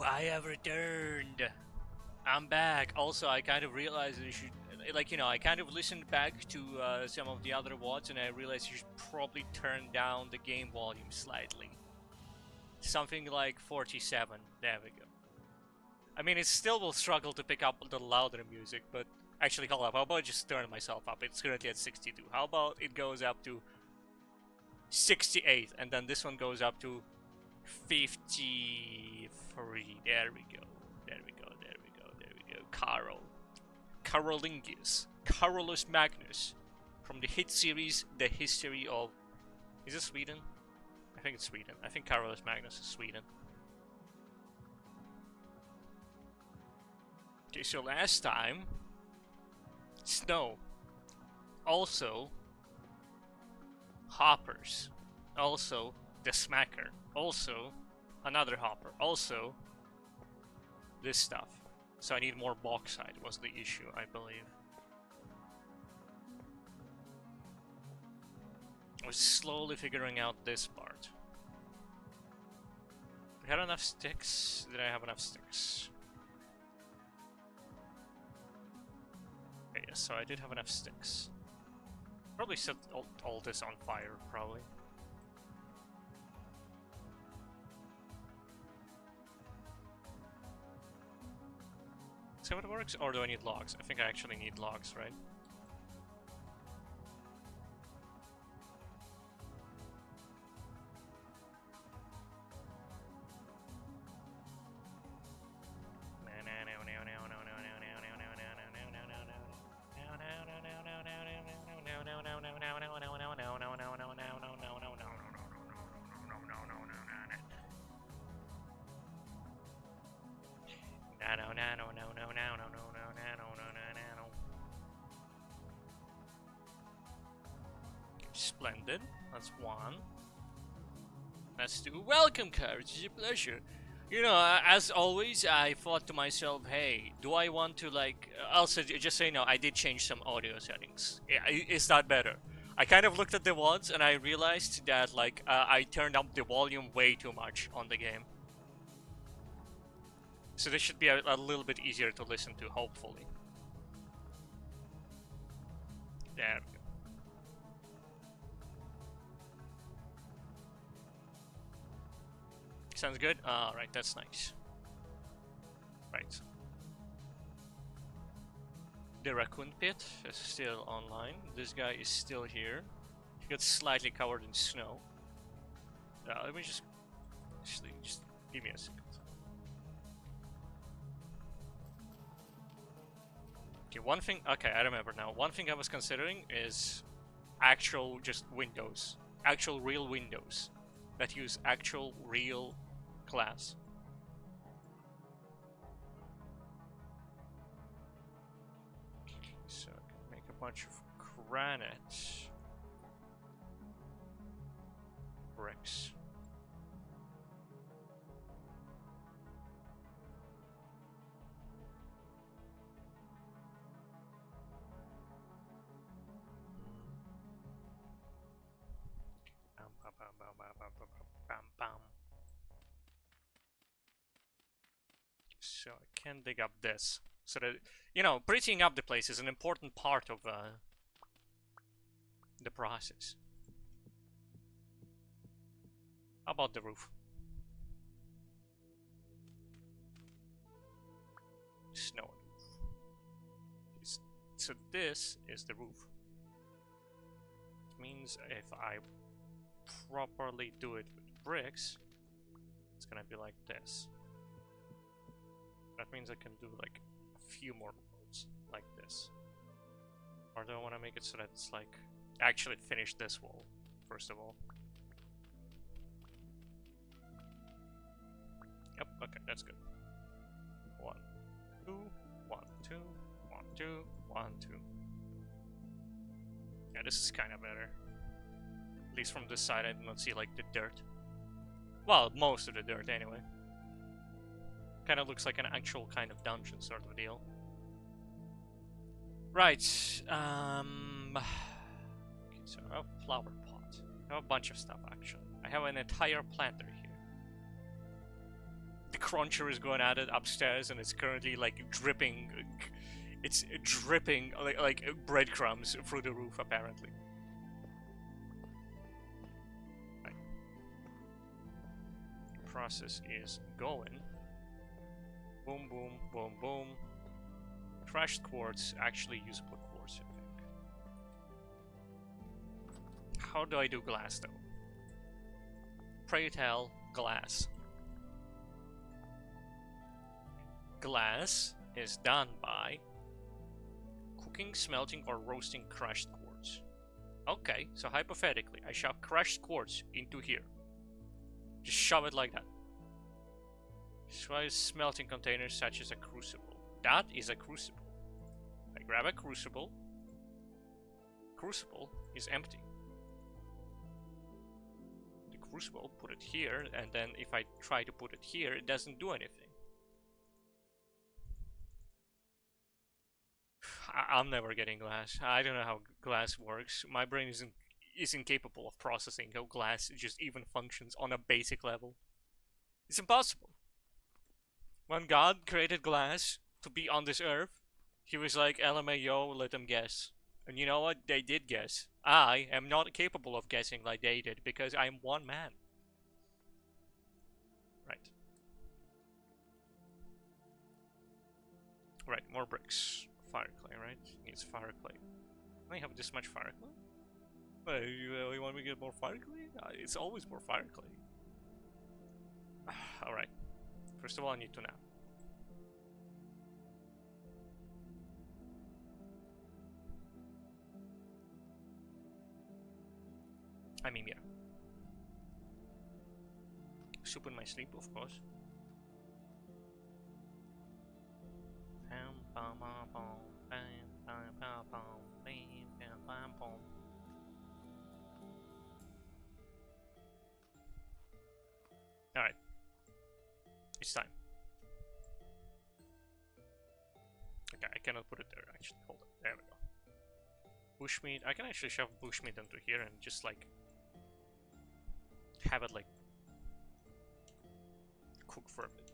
I have returned. I'm back. Also, I kind of realized that you should, I kind of listened back to some of the other VODs, and I realized you should probably turn down the game volume slightly. Something like 47. There we go. I mean, it still will struggle to pick up the louder music, but actually, hold up. How about I just turn myself up? It's currently at 62. How about it goes up to 68, and then this one goes up to 53. There we go. There we go. There we go. There we go. Carolingius. Carolus Magnus. From the hit series, The History of... Is it Sweden? I think it's Sweden. I think Carolus Magnus is Sweden. Okay, so last time... Snow. Also... Hoppers. Also... The Smacker. Also... Another hopper. Also... This stuff. So I need more bauxite was the issue, I believe. I was slowly figuring out this part. We had enough sticks. Did I have enough sticks? Okay, yes, so I did have enough sticks. Probably set all this on fire, probably. Is that what it works? Or do I need logs? I think I actually need logs, right? Splendid. That's one. That's two. Welcome, Courage. It's a pleasure. You know, as always, I thought to myself, hey, do I want to, like... Also, just so you know, I did change some audio settings. Yeah, is that better? I kind of looked at the VODs and I realized that, like, I turned up the volume way too much on the game. So this should be a little bit easier to listen to, hopefully. There we go. Sounds good? Alright, that's nice. Right. The raccoon pit is still online. This guy is still here. He got slightly covered in snow. Let me just give me a second. Okay, one thing. Okay, I remember now. One thing I was considering is actual just windows, actual real windows that use actual real glass. So I can make a bunch of granite bricks. So I can dig up this. So that, you know, prettying up the place is an important part of the process. How about the roof? Snow. So this is the roof. It means if I properly do it with bricks, it's gonna be like this. That means I can do like a few more roads like this. Or do I want to make it so that it's like actually finish this wall first of all? Yep, okay, that's good. 1, 2, 1, 2, 1, 2, 1, 2. Yeah, this is kind of better. At least from this side I do not see like the dirt. Well, most of the dirt anyway. Kind of looks like an actual kind of dungeon sort of deal. Right. Okay, so I have a flower pot. I have a bunch of stuff actually. I have an entire planter here. The cruncher is going at it upstairs, and it's currently like dripping. It's dripping like breadcrumbs through the roof, apparently. Right. Process is going. Boom, boom, boom, boom. Crushed quartz, actually usable quartz, I think. How do I do glass, though? Pray tell, glass. Glass is done by cooking, smelting, or roasting crushed quartz. Okay, so hypothetically, I shove crushed quartz into here. Just shove it like that. Try smelting containers such as a crucible. That is a crucible. I grab a crucible. Crucible is empty. The crucible, put it here, and then if I try to put it here, it doesn't do anything. I'm never getting glass. I don't know how glass works. My brain is incapable of processing how glass just even functions on a basic level. It's impossible. When God created glass to be on this earth, he was like, LMAO, let them guess. And you know what? They did guess. I am not capable of guessing like they did because I'm one man. Right. Right, more bricks. Fire clay, right? Needs fire clay. I only have this much fire clay? Well, you want me to get more fire clay? It's always more fire clay. Alright. First of all, I need to nap. I mean, yeah. Soup in my sleep, of course. Alright. It's time. Okay, I cannot put it there actually. Hold on. There we go. Bushmeat. I can actually shove bushmeat into here and just like have it like cook for a bit.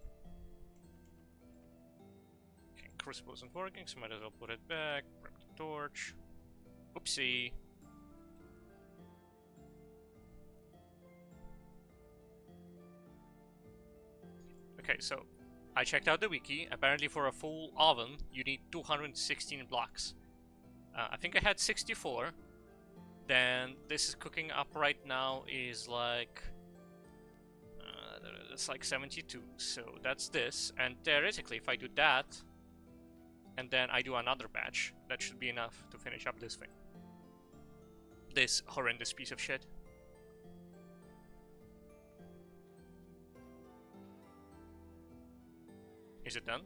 Okay, crucible isn't working, so might as well put it back. Grab the torch. Oopsie. Okay, so I checked out the wiki. Apparently for a full oven, you need 216 blocks. I think I had 64. Then this is cooking up right now is like... it's like 72. So that's this. And theoretically, if I do that, and then I do another batch, that should be enough to finish up this thing. This horrendous piece of shit. Is it done?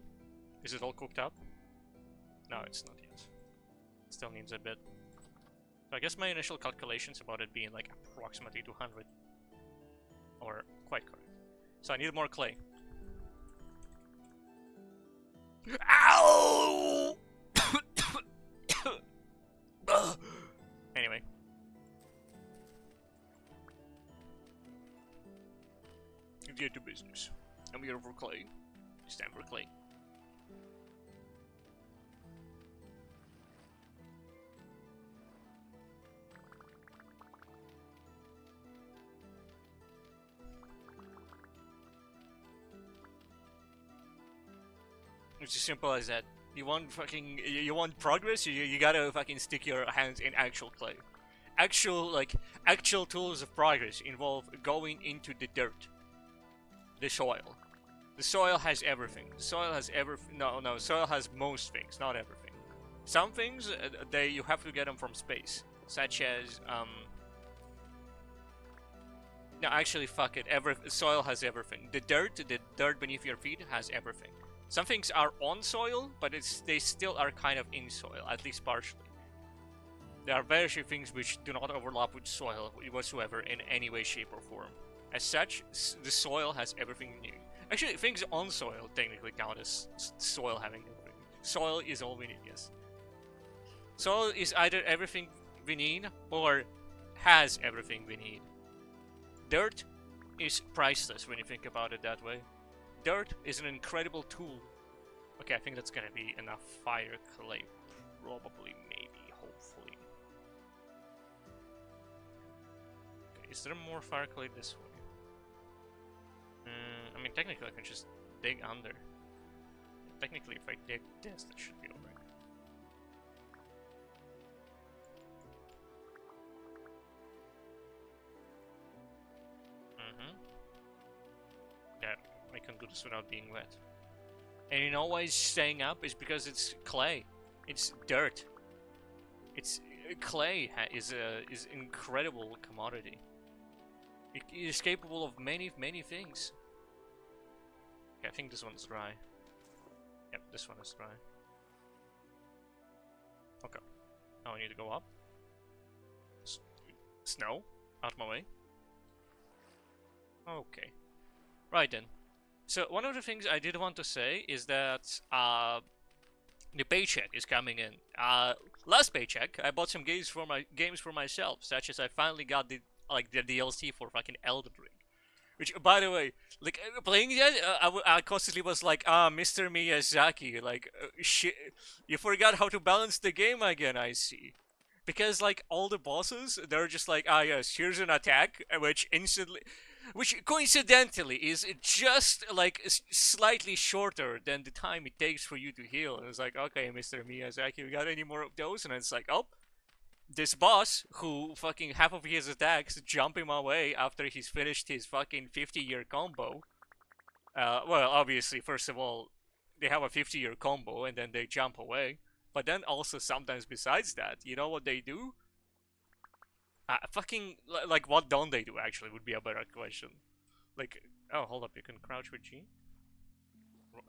Is it all cooked up? No, it's not yet. Still needs a bit. So I guess my initial calculations about it being like approximately 200 are quite correct. So I need more clay. Ow! Anyway. Get to business. I'm here for clay. It's time for clay. It's as simple as that. You want progress, you gotta fucking stick your hands in actual clay. Actual tools of progress involve going into the dirt. The soil. The soil has everything. The soil has no, soil has most things, not everything. Some things, you have to get them from space. Such as, no, actually, fuck it. Soil has everything. The dirt beneath your feet has everything. Some things are on soil, but they still are kind of in soil, at least partially. There are very few things which do not overlap with soil whatsoever in any way, shape, or form. As such, the soil has everything you need. Actually, things on soil technically count as soil having everything. Soil is all we need, yes. Soil is either everything we need, or has everything we need. Dirt is priceless when you think about it that way. dirt is an incredible tool. Okay, I think that's gonna be enough fire clay. Probably, maybe, hopefully. Okay, is there more fire clay this way? I mean, technically I can just dig under. Technically, if I dig this, that should be alright. Yeah, I can do this without being wet. And you know why it's staying up? It's because it's clay. It's dirt. It's clay is incredible commodity. It is capable of many things. Okay, I think this one's dry. Yep, this one is dry. Okay. Now I need to go up. Snow, out of my way. Okay. Right then. So one of the things I did want to say is that the paycheck is coming in. Last paycheck, I bought some games for myself, such as I finally got the DLC for fucking Elden Ring. Which, by the way, like playing that, I constantly was like, Mr. Miyazaki, like, shit, you forgot how to balance the game again. I see. Because like all the bosses, they're just like, yes, here's an attack, which coincidentally is just like slightly shorter than the time it takes for you to heal. And it's like, okay, Mr. Miyazaki, you got any more of those? And it's like, oh, this boss who fucking half of his attacks jump him away after he's finished his fucking 50-year combo. Well, obviously, first of all, they have a 50-year combo and then they jump away. But then also sometimes besides that, you know what they do? Fucking, like, what don't they do, actually, would be a better question. Like, oh, hold up, you can crouch with G?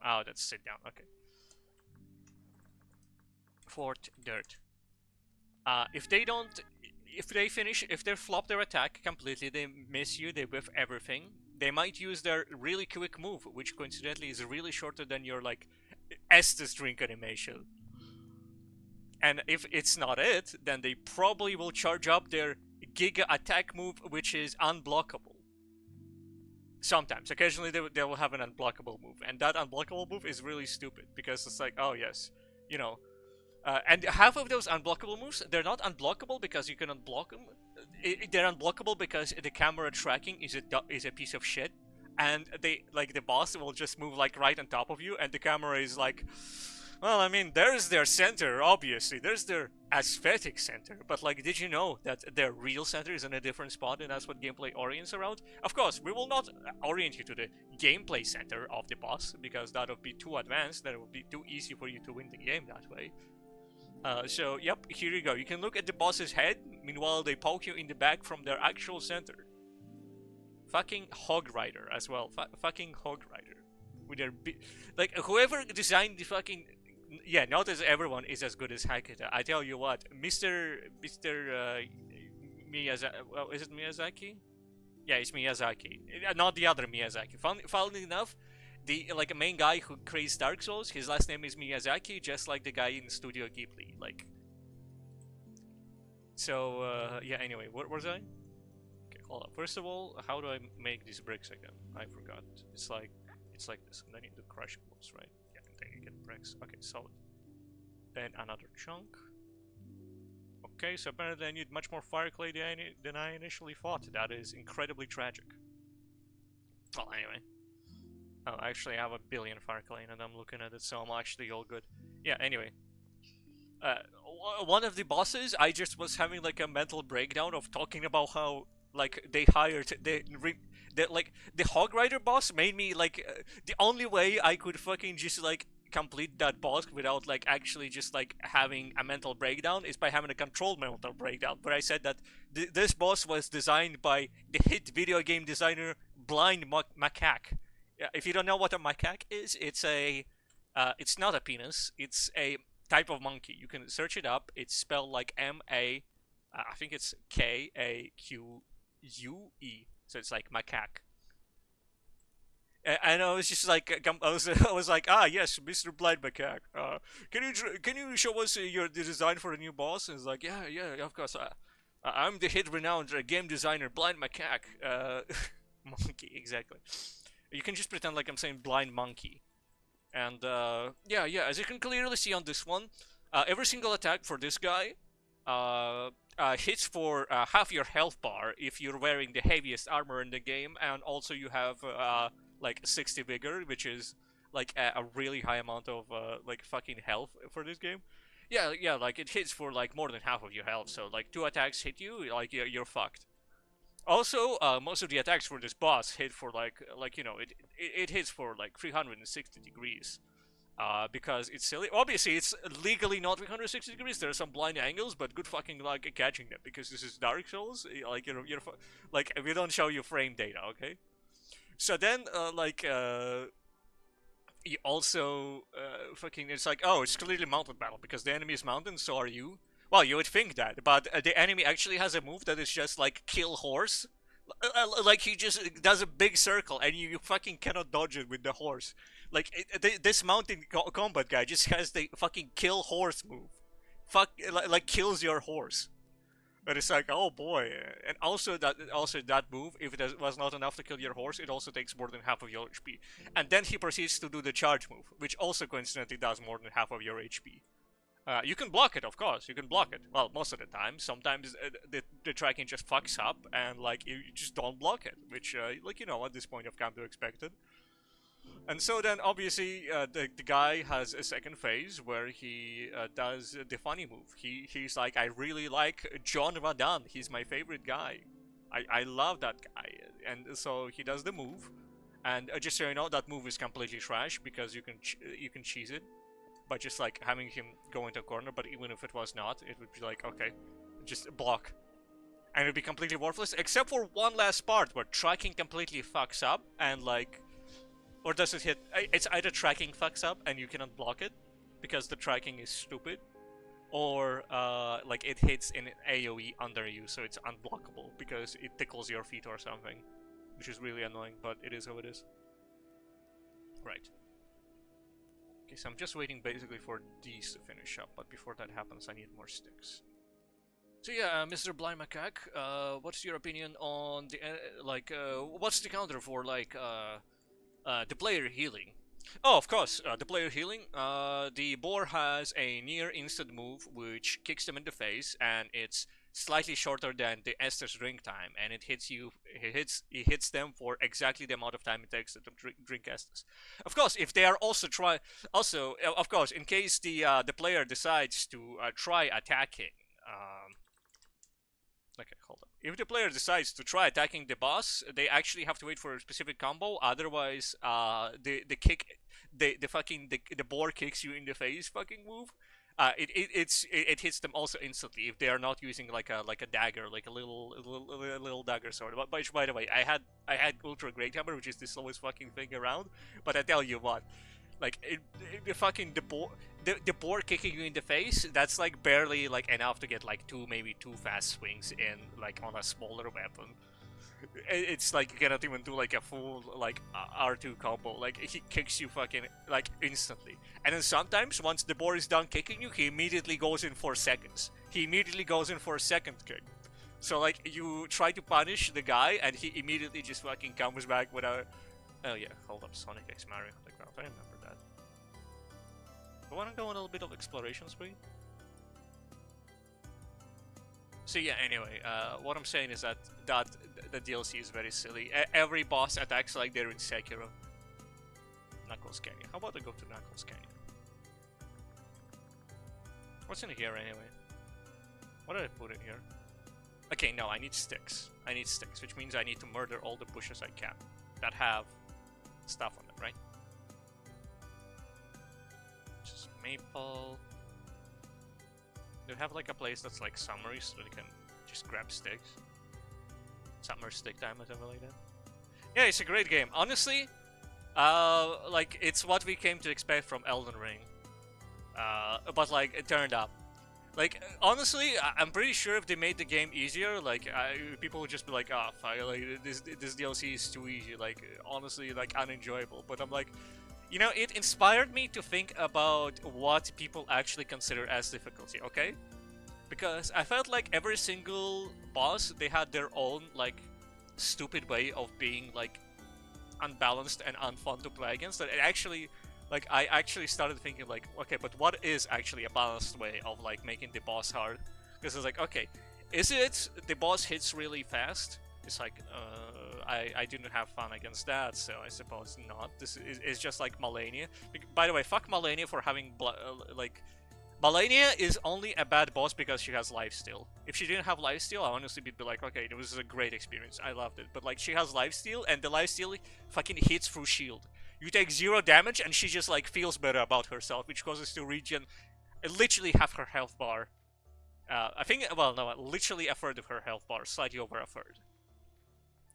Oh, that's sit down, okay. Fort Dirt. If they flop their attack completely, they miss you, they whiff everything, they might use their really quick move, which coincidentally is really shorter than your, like, Estus drink animation. And if it's not it, then they probably will charge up their Giga attack move, which is unblockable. Sometimes. Occasionally they will have an unblockable move. And that unblockable move is really stupid. Because it's like, oh yes, you know. And half of those unblockable moves, they're not unblockable because you can unblock them. They're unblockable because the camera tracking is a piece of shit. And the boss will just move like right on top of you. And the camera is like... Well, I mean, there's their center, obviously. There's their aesthetic center. But, like, did you know that their real center is in a different spot and that's what gameplay orients around? Of course, we will not orient you to the gameplay center of the boss, because that would be too advanced, that would be too easy for you to win the game that way. So, yep, here you go. You can look at the boss's head, meanwhile they poke you in the back from their actual center. Fucking Hog Rider as well. Fucking Hog Rider. With their like, whoever designed the fucking... Yeah, not as everyone is as good as Hakata. I tell you what, Mr. Miyazaki. Well, is it Miyazaki? Yeah, it's Miyazaki. Not the other Miyazaki. Funnily enough, the main guy who creates Dark Souls, his last name is Miyazaki, just like the guy in Studio Ghibli. Like. So yeah. Anyway, what was I? Okay, hold up. First of all, how do I make these bricks again? I forgot. It's like this, and then you do crush balls, right? Then you get bricks. Okay, solid. Then another chunk. Okay, so apparently I need much more fire clay than I initially thought. That is incredibly tragic. Well, anyway. Oh, I actually have a billion fire clay and I'm looking at it, so I'm actually all good. Yeah, anyway. One of the bosses, I just was having like a mental breakdown of talking about how like they hired the Hog Rider boss made me like the only way I could fucking just like complete that boss without like actually just like having a mental breakdown is by having a controlled mental breakdown. But I said that this boss was designed by the hit video game designer Blind Macaque. Yeah, if you don't know what a macaque is, it's it's not a penis. It's a type of monkey. You can search it up. It's spelled like I think it's Kaque. So it's like macaque. And I was just like, I was like, ah, yes, Mr. Blind Macaque. Can you show us the design for the new boss? And it's like, yeah, of course. I'm the hit renowned game designer, Blind Macaque. Monkey, exactly. You can just pretend like I'm saying blind monkey. And yeah, as you can clearly see on this one, every single attack for this guy hits for half your health bar if you're wearing the heaviest armor in the game, and also you have like 60 vigor, which is like a really high amount of like fucking health for this game. Yeah, like it hits for like more than half of your health, so like 2 attacks hit you, like you're fucked. Also, most of the attacks for this boss hit for like you know, it hits for like 360 degrees. Because it's silly. Obviously, it's legally not 360 degrees. There are some blind angles, but good fucking luck catching them because this is Dark Souls. Like like we don't show you frame data, okay? So then, you also fucking it's like, oh, it's clearly mountain battle because the enemy is mountain, so are you. Well, you would think that, but the enemy actually has a move that is just like kill horse. Like he just does a big circle and you fucking cannot dodge it with the horse. Like this mountain combat guy just has the fucking kill horse move. Fuck, like kills your horse. But it's like, oh boy, and also that move, if it was not enough to kill your horse, it also takes more than half of your HP. And then he proceeds to do the charge move, which also coincidentally does more than half of your HP. You can block it, of course. You can block it. Well, most of the time. Sometimes the tracking just fucks up, and like you just don't block it, which like you know at this point I've come to expect it. And so then obviously the guy has a second phase where he does the funny move. He's like, I really like John Radan. He's my favorite guy. I love that guy. And so he does the move, and just so you know, that move is completely trash because you can cheese it by just like having him go into a corner, but even if it was not, it would be like, okay, just block. And it would be completely worthless, except for one last part where tracking completely fucks up, and like, or does it hit, it's either tracking fucks up and you cannot block it, because the tracking is stupid, or like it hits in AoE under you, so it's unblockable, because it tickles your feet or something, which is really annoying, but it is how it is. Right. Okay, so I'm just waiting basically for these to finish up, but before that happens, I need more sticks. So yeah, Mr. Blind Macaque, what's your opinion on the what's the counter for like the player healing? Oh, of course, the player healing. The boar has a near instant move which kicks them in the face, and it's slightly shorter than the Estus drink time, and it hits them for exactly the amount of time it takes to drink Estus. Of course, if they are of course, in case the player decides to try attacking, okay, hold on. If the player decides to try attacking the boss, they actually have to wait for a specific combo. Otherwise, the boar kicks you in the face fucking move. It hits them also instantly if they are not using like a dagger, like a little dagger sword. But by the way, I had Ultra Great Hammer, which is the slowest fucking thing around. But I tell you what, like the boar kicking you in the face, that's like barely like enough to get like maybe two fast swings in like on a smaller weapon. It's like you cannot even do like a full like R2 combo. Like he kicks you fucking like instantly, and then sometimes once the boar is done kicking you, he immediately goes in for seconds. He immediately goes in for a second kick. So like you try to punish the guy, and he immediately just fucking comes back with a. Oh yeah, hold up, Sonic X Mario on the ground. I remember that. I wanna go on a little bit of exploration spree. So yeah, anyway, what I'm saying is that the DLC is very silly. Every boss attacks like they're in Sekiro. Knuckles Canyon. How about I go to Knuckles Canyon? What's in here anyway? What did I put in here? Okay, no, I need sticks. I need sticks, which means I need to murder all the bushes I can that have stuff on them, right? Just maple. Do you have like a place that's like summery so you can just grab sticks? Summer stick time or something like that? Yeah, it's a great game. Honestly, like it's what we came to expect from Elden Ring. But like it turned up. Like honestly, I'm pretty sure if they made the game easier, like people would just be like, "Ah, oh, like this DLC is too easy." Like honestly, like unenjoyable. But I'm like, you know, it inspired me to think about what people actually consider as difficulty, okay? Because I felt like every single boss, they had their own, like, stupid way of being, like, unbalanced and unfun to play against. That it actually, like, I actually started thinking like, okay, but what is actually a balanced way of like making the boss hard? Because it's like, okay, is it the boss hits really fast? It's like, I didn't have fun against that, so I suppose not. This is just like Malenia. By the way, fuck Malenia for having like. Malenia is only a bad boss because she has lifesteal. If she didn't have lifesteal, I honestly would be like, okay, it was a great experience. I loved it. But like, she has lifesteal, and the lifesteal fucking hits through shield. You take 0 damage, and she just like feels better about herself, which causes to regen literally half her health bar. I think, well, no, literally a third of her health bar, slightly over a third.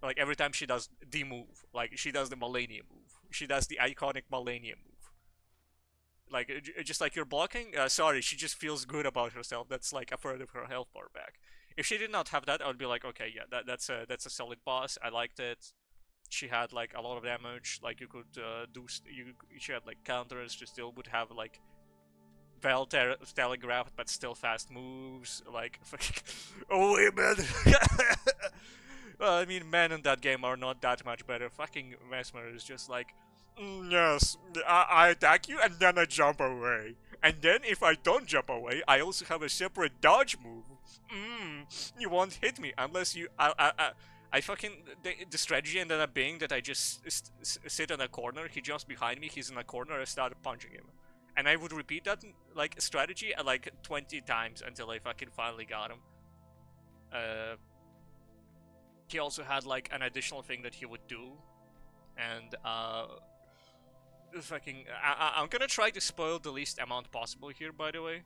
Like every time she does the move, like she does the Malenia move, she does the iconic Malenia move. Like just like you're blocking. Sorry, she just feels good about herself. That's like a third of her health bar back. If she did not have that, I would be like, okay, yeah, that's a solid boss. I liked it. She had like a lot of damage. Like you could she had like counters. She still would have like well telegraphed but still fast moves. Like, oh wait, man. Well, I mean, men in that game are not that much better. Fucking Mesmer is just like, yes, I attack you and then I jump away. And then if I don't jump away, I also have a separate dodge move. You won't hit me unless you... I fucking... The strategy ended up being that I just sit in a corner, he jumps behind me, he's in a corner, I start punching him. And I would repeat that, like, strategy like 20 times until I fucking finally got him. He also had like an additional thing that he would do, and fucking I'm gonna try to spoil the least amount possible here, by the way.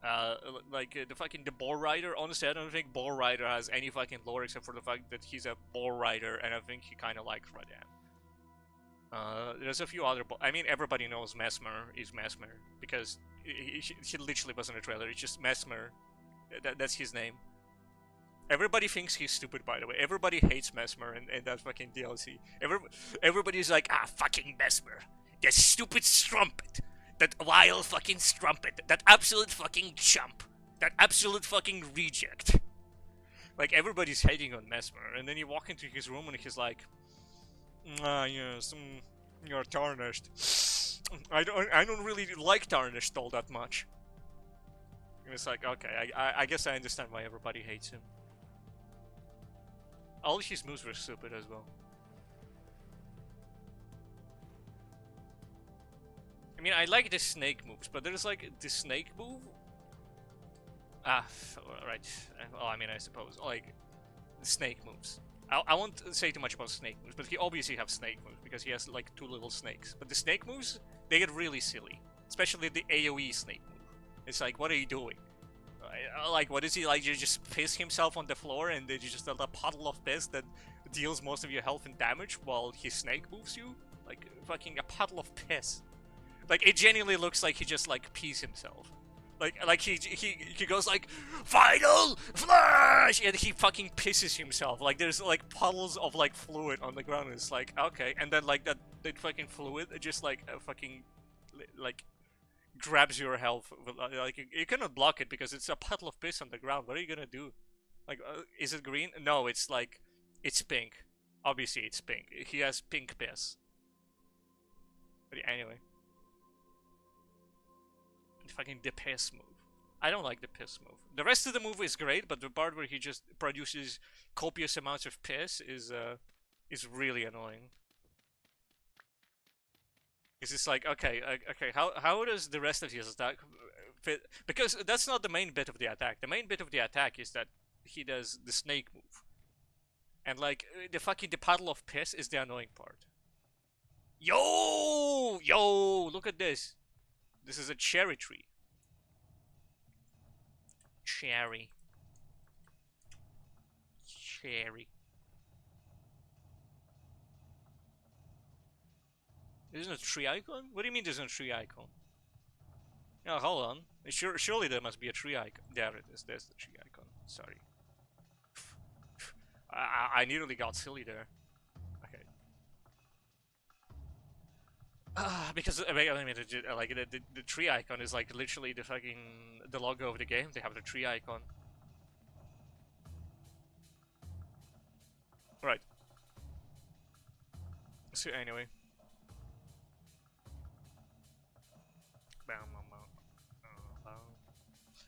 The Boar Rider, honestly I don't think Boar Rider has any fucking lore except for the fact that he's a Boar Rider, and I think he kinda likes Radan. There's a few other I mean, everybody knows Mesmer is Mesmer, because he literally was in the trailer, it's just Mesmer, that's his name. Everybody thinks he's stupid, by the way. Everybody hates Mesmer and that fucking DLC. Everybody's like, ah, fucking Mesmer. That stupid strumpet. That vile fucking strumpet. That absolute fucking chump. That absolute fucking reject. Like, everybody's hating on Mesmer. And then you walk into his room and he's like, ah, yes, you're tarnished. I don't really like tarnished all that much. And it's like, okay, I guess I understand why everybody hates him. All his moves were stupid as well. I mean, I like the snake moves, but there's like the snake move. Right. Well, I mean, I suppose like the snake moves. I won't say too much about snake moves, but he obviously has snake moves because he has like 2 little snakes. But the snake moves, they get really silly, especially the AOE snake move. It's like, what are you doing? Like, what is he like? You just piss himself on the floor and then you just have a puddle of piss that deals most of your health and damage while his snake moves you? Like, fucking a puddle of piss. Like, it genuinely looks like he just, like, pees himself. Like he goes like, final flash! And he fucking pisses himself. Like, there's, like, puddles of, like, fluid on the ground and it's like, okay. And then, like, that fucking fluid just, like, fucking, like, grabs your health. Like, you cannot block it because it's a puddle of piss on the ground. What are you gonna do? Like, is it green? No, it's like, it's pink. Obviously, it's pink. He has pink piss. But anyway, fucking the piss move. I don't like the piss move. The rest of the move is great, but the part where he just produces copious amounts of piss is really annoying. It's just like, okay, how does the rest of his attack fit? Because that's not the main bit of the attack. The main bit of the attack is that he does the snake move. And like, the puddle of piss is the annoying part. Yo! Look at this. This is a cherry tree. Cherry. Isn't a tree icon? What do you mean there's no tree icon? Oh, hold on. Surely there must be a tree icon. There it is. There's the tree icon. Sorry. I nearly got silly there. Okay. Because I mean, like the tree icon is like literally the logo of the game. They have the tree icon. Right. So anyway.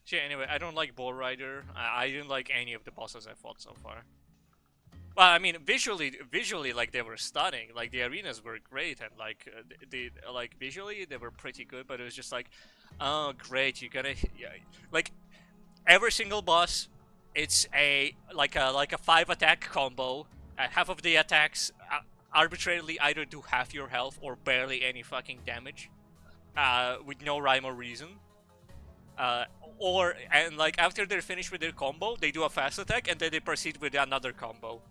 So anyway, I don't like Bull Rider. I didn't like any of the bosses I fought so far. Well, I mean, visually, like they were stunning. Like the arenas were great, and like like visually they were pretty good. But it was just like, oh great, you gotta yeah, like every single boss. It's a 5 attack combo. Half of the attacks arbitrarily either do half your health or barely any fucking damage, with no rhyme or reason. Uh, or and like after they're finished with their combo, they do a fast attack and then they proceed with another combo.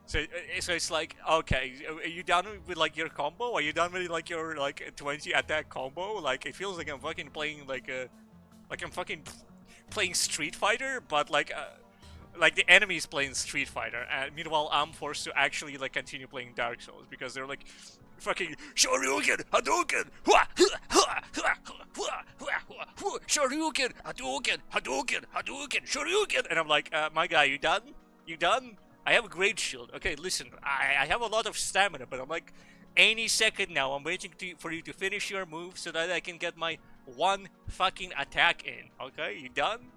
So it's like, okay, are you done with like your combo? Are you done with like your like 20 attack combo? Like it feels like I'm fucking playing like I'm fucking playing Street Fighter, but like the enemy is playing Street Fighter, and meanwhile I'm forced to actually like continue playing Dark Souls because they're like fucking Shoryuken, Hadouken, Shoryuken, Hadouken, Hadouken, Hadouken, Shoryuken, and I'm like, my guy, you done? You done? I have a great shield. Okay, listen, I have a lot of stamina, but I'm like, any second now, I'm waiting for you to finish your move so that I can get my one fucking attack in. Okay, you done?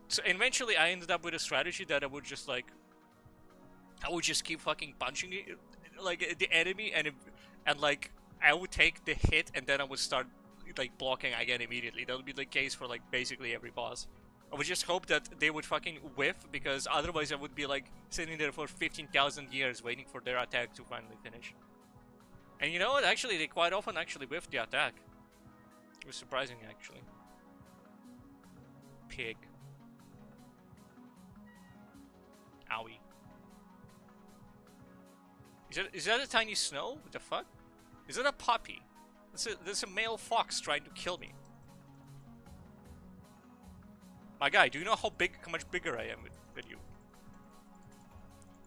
So eventually I ended up with a strategy that I would just like, I would just keep fucking punching it, like the enemy, and like I would take the hit and then I would start like blocking again immediately. That would be the case for like basically every boss. I would just hope that they would fucking whiff, because otherwise I would be like sitting there for 15,000 years waiting for their attack to finally finish. And you know what? Actually, they quite often actually whiffed the attack. It was surprising, actually. Pig. Owie. Is that a tiny snow? What the fuck? Is that a puppy? That's a male fox trying to kill me. My guy, do you know how much bigger I am than you?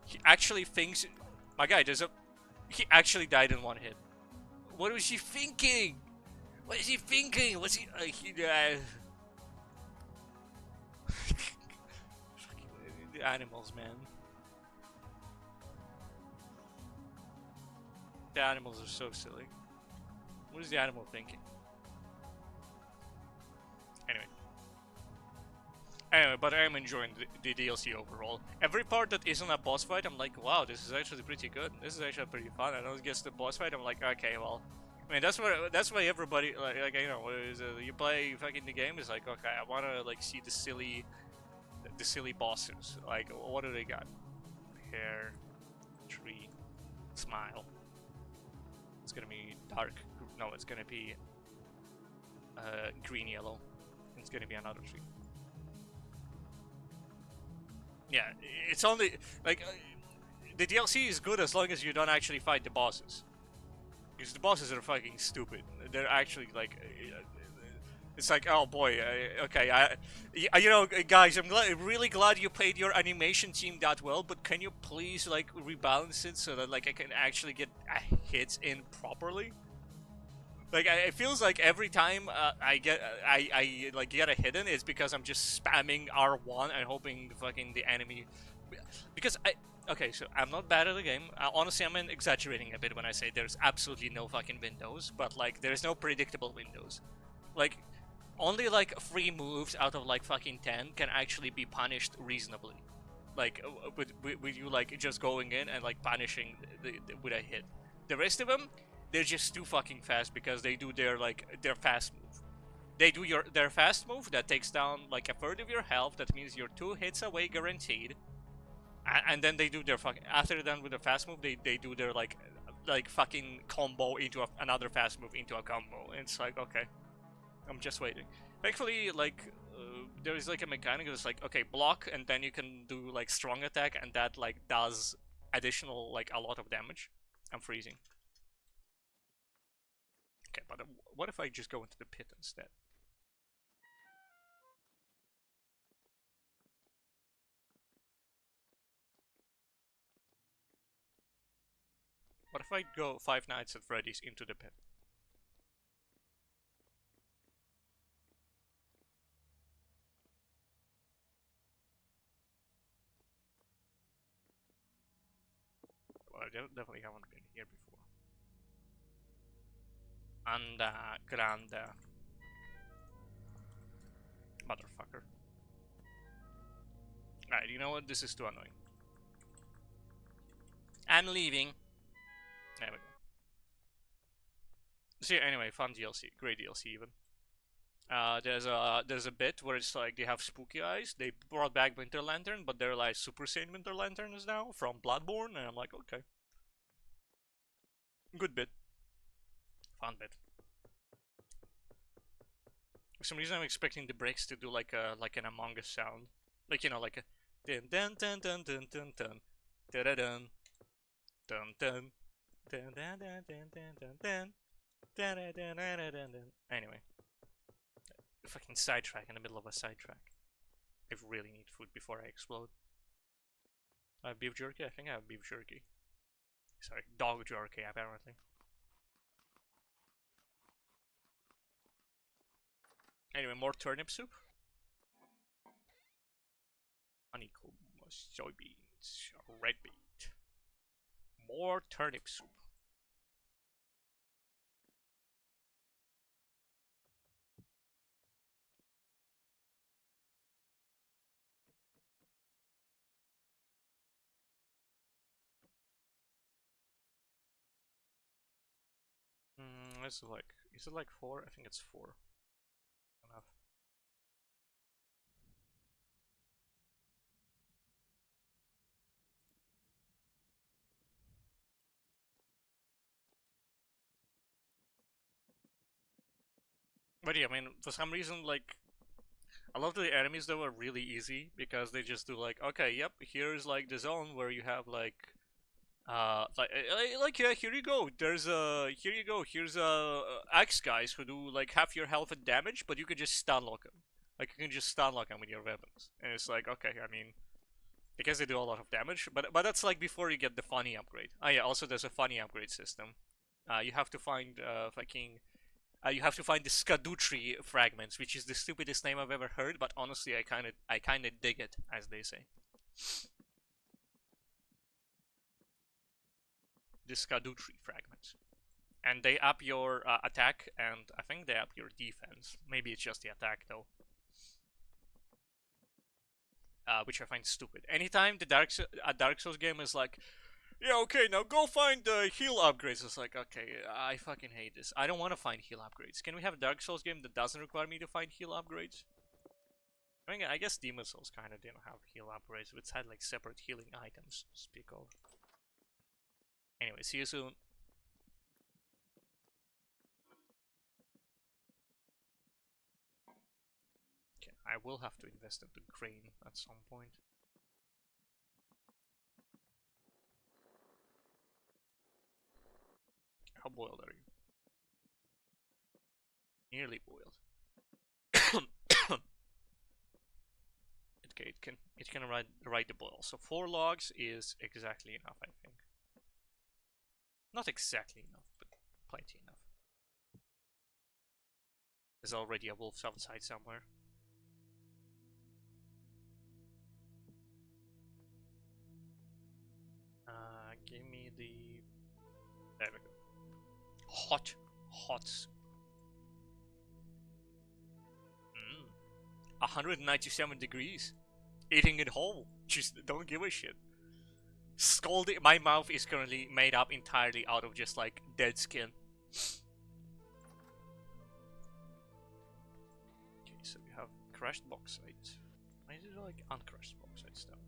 He actually thinks... My guy, he actually died in one hit. What was he thinking? What is he thinking? Was he... The animals, man. The animals are so silly. What is the animal thinking? Anyway, but I am enjoying the DLC overall. Every part that isn't a boss fight, I'm like, wow, this is actually pretty good. This is actually pretty fun. And when it gets to the boss fight, I'm like, okay, well, I mean, that's why everybody like you know, you play fucking the game is like, okay, I wanna like see the silly bosses. Like, what do they got? Hair, tree, smile. It's gonna be dark. No, it's gonna be green yellow. It's gonna be another tree. Yeah, it's only like the DLC is good as long as you don't actually fight the bosses, because the bosses are fucking stupid. They're actually like, it's like, oh boy, okay, you know, guys, I'm really glad you played your animation team that well, but can you please like rebalance it so that like I can actually get hits in properly? Like, it feels like every time I like get a hidden, it's because I'm just spamming R1 and hoping the enemy, because okay, so I'm not bad at the game. Honestly, I'm exaggerating a bit when I say there's absolutely no fucking windows, but like there's no predictable windows. Like only like 3 moves out of like fucking 10 can actually be punished reasonably. Like with you like just going in and like punishing with a hit. The rest of them, they're just too fucking fast because they do their fast move. They do their fast move that takes down like a third of your health. That means you're 2 hits away guaranteed. And then they do their fucking, after they're done with the fast move, they do their like fucking combo into another fast move into a combo. And it's like, okay, I'm just waiting. Thankfully, like there is like a mechanic that's like, okay, block, and then you can do like strong attack, and that like does additional like a lot of damage. I'm freezing. Okay, but what if I just go into the pit instead? What if I go Five Nights at Freddy's into the pit? definitely haven't been here before. Anda, grande. Motherfucker. Alright, you know what? This is too annoying. I'm leaving. There we go. See, anyway, fun DLC. Great DLC, even. There's a bit where it's like they have spooky eyes. They brought back Winter Lantern, but they're like Super Saiyan Winter Lanterns now from Bloodborne, and I'm like, okay, good bit, fun bit. For some reason, I'm expecting the breaks to do like an Among Us sound, like like a dun dun dun dun dun dun dun dun dun dun dun dun dun dun dun dun dun dun. Anyway, fucking sidetrack in the middle of a sidetrack. I really need food before I explode. I have beef jerky? I think I have beef jerky. Sorry, dog jerky, apparently. Anyway, more turnip soup. Honeycomb, soybeans, red meat. More turnip soup. Is it like 4? I think it's 4. Enough. But yeah, I mean, for some reason, like, a lot of the enemies though are really easy because they just do like, okay, yep, here's like the zone where you have yeah, here you go. Here you go. Here's axe guys who do like half your health and damage, but you can just stun lock them. Like you can just stun lock them with your weapons, and it's like, okay, I mean, because they do a lot of damage, but that's like before you get the funny upgrade. Oh yeah, also there's a funny upgrade system. You have to find you have to find the Scadutri fragments, which is the stupidest name I've ever heard, but honestly, I kind of dig it, as they say. The Scadutri fragments, and they up your attack, and I think they up your defense. Maybe it's just the attack though, which I find stupid. Anytime a Dark Souls game is like, yeah, okay, now go find the heal upgrades. It's like, okay, I fucking hate this. I don't want to find heal upgrades. Can we have a Dark Souls game that doesn't require me to find heal upgrades? I mean, I guess Demon Souls kind of didn't have heal upgrades, but it had like separate healing items to speak of. Anyway, see you soon. Okay, I will have to invest in the grain at some point. How boiled are you? Nearly boiled. Okay, it can ride the boil. So 4 logs is exactly enough, I think. Not exactly enough, but plenty enough. There's already a wolf outside somewhere. Give me the... There we go. Hot. 197 degrees. Eating it whole. Just don't give a shit. Scalding. My mouth is currently made up entirely out of just like dead skin. Okay, so we have crushed bauxite. Why is it like uncrushed bauxite stuff?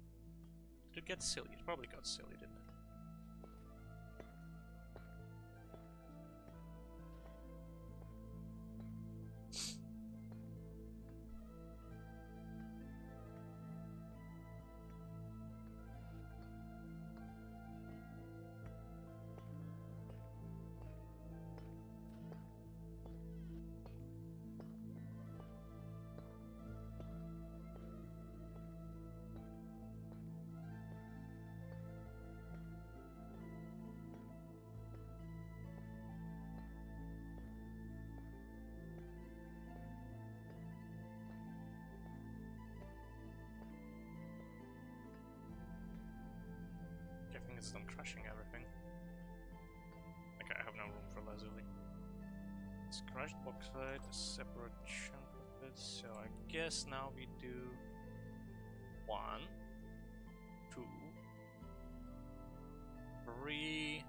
Did it get silly? It probably got silly, didn't it? I think it's done crushing everything. lazuli. It's crushed bauxite, a separate chunk of it. So I guess now we do 1, 2, 3,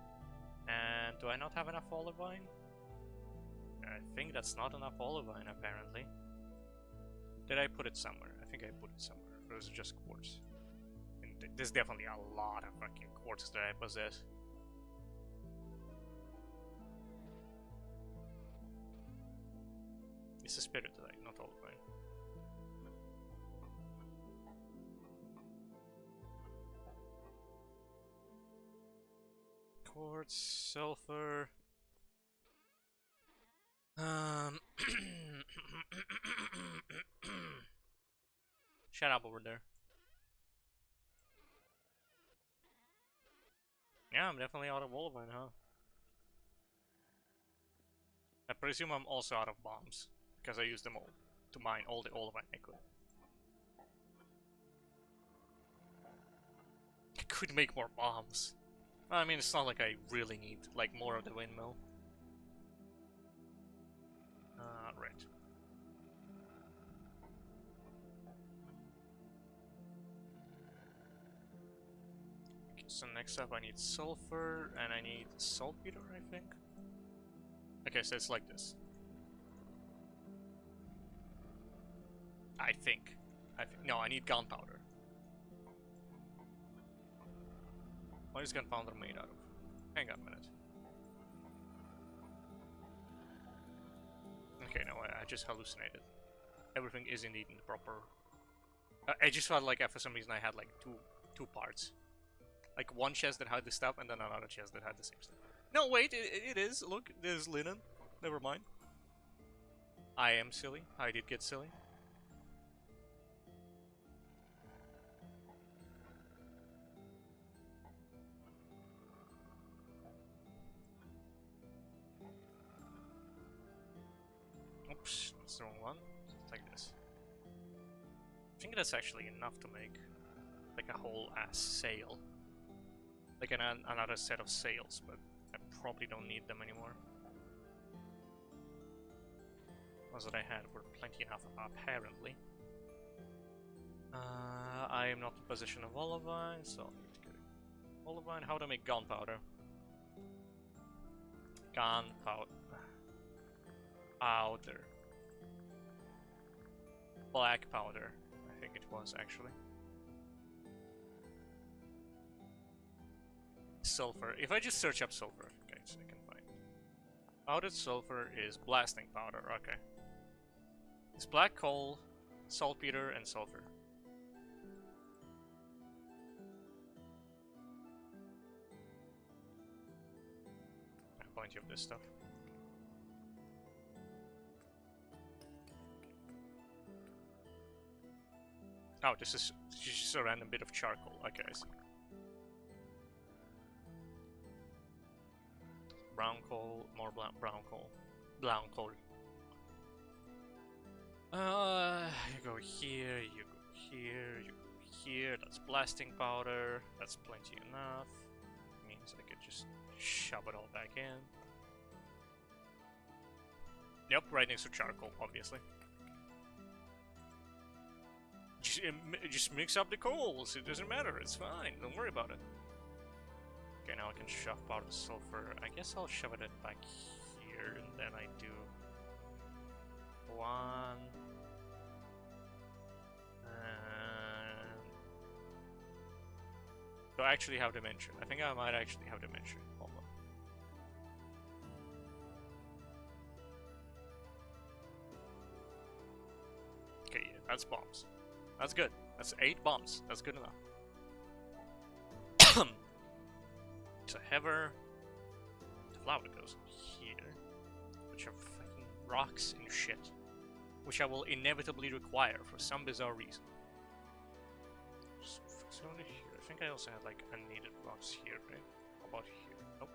and do I not have enough olivine? I think that's not enough olivine apparently. Did I put it somewhere? I think I put it somewhere. Or is it just quartz? And there's definitely a lot of fucking quartz that I possess. It's a spiritite, not olivine. Quartz, sulfur. Shut up over there. Yeah, I'm definitely out of olivine, huh? I presume I'm also out of bombs, because I used them all to mine all the olivine I could. I could make more bombs. I mean, it's not like I really need, like, more of the windmill. Right. Okay, so next up I need sulfur, and I need saltpeter, I think. Okay, so it's like this. I think. No, I need gunpowder. What is gunpowder made out of? Hang on a minute. Okay, no, I just hallucinated. Everything is indeed in the proper... I just felt like for some reason I had like two parts. Like one chest that had the stuff and then another chest that had the same stuff. No, wait, it is. Look, there's linen. Never mind. I am silly. I did get silly. Oops, that's the wrong one. It's like this. I think that's actually enough to make like a whole ass sail. Like another set of sails, but I probably don't need them anymore. Ones that I had were plenty enough, apparently. I am not in possession of olivine, so I'll need to get olivine. How to make gunpowder? Gunpowder. Powder. Black powder, I think it was actually. Sulfur. If I just search up sulfur, okay, so I can find it. Powdered sulfur is blasting powder, okay. It's black coal, saltpeter, and sulfur. I have plenty of this stuff. Oh, this is just a random bit of charcoal. Okay, I see. Brown coal, more brown coal. Brown coal. You go here, you go here, you go here. That's blasting powder. That's plenty enough. Means I could just shove it all back in. Yep, right next to charcoal, obviously. Just mix up the coals, it doesn't matter, it's fine, don't worry about it. Okay, now I can shove powdered sulfur. I guess I'll shove it back here, and then I do 1. Do I actually have dimension? I think I might actually have dimension. Hold on. Okay, yeah, that's bombs. That's good. That's 8 bombs. That's good enough. So heather. The flower goes here. Which are fucking rocks and shit. Which I will inevitably require for some bizarre reason. So only here. I think I also had like unneeded rocks here, right? How about here? Nope.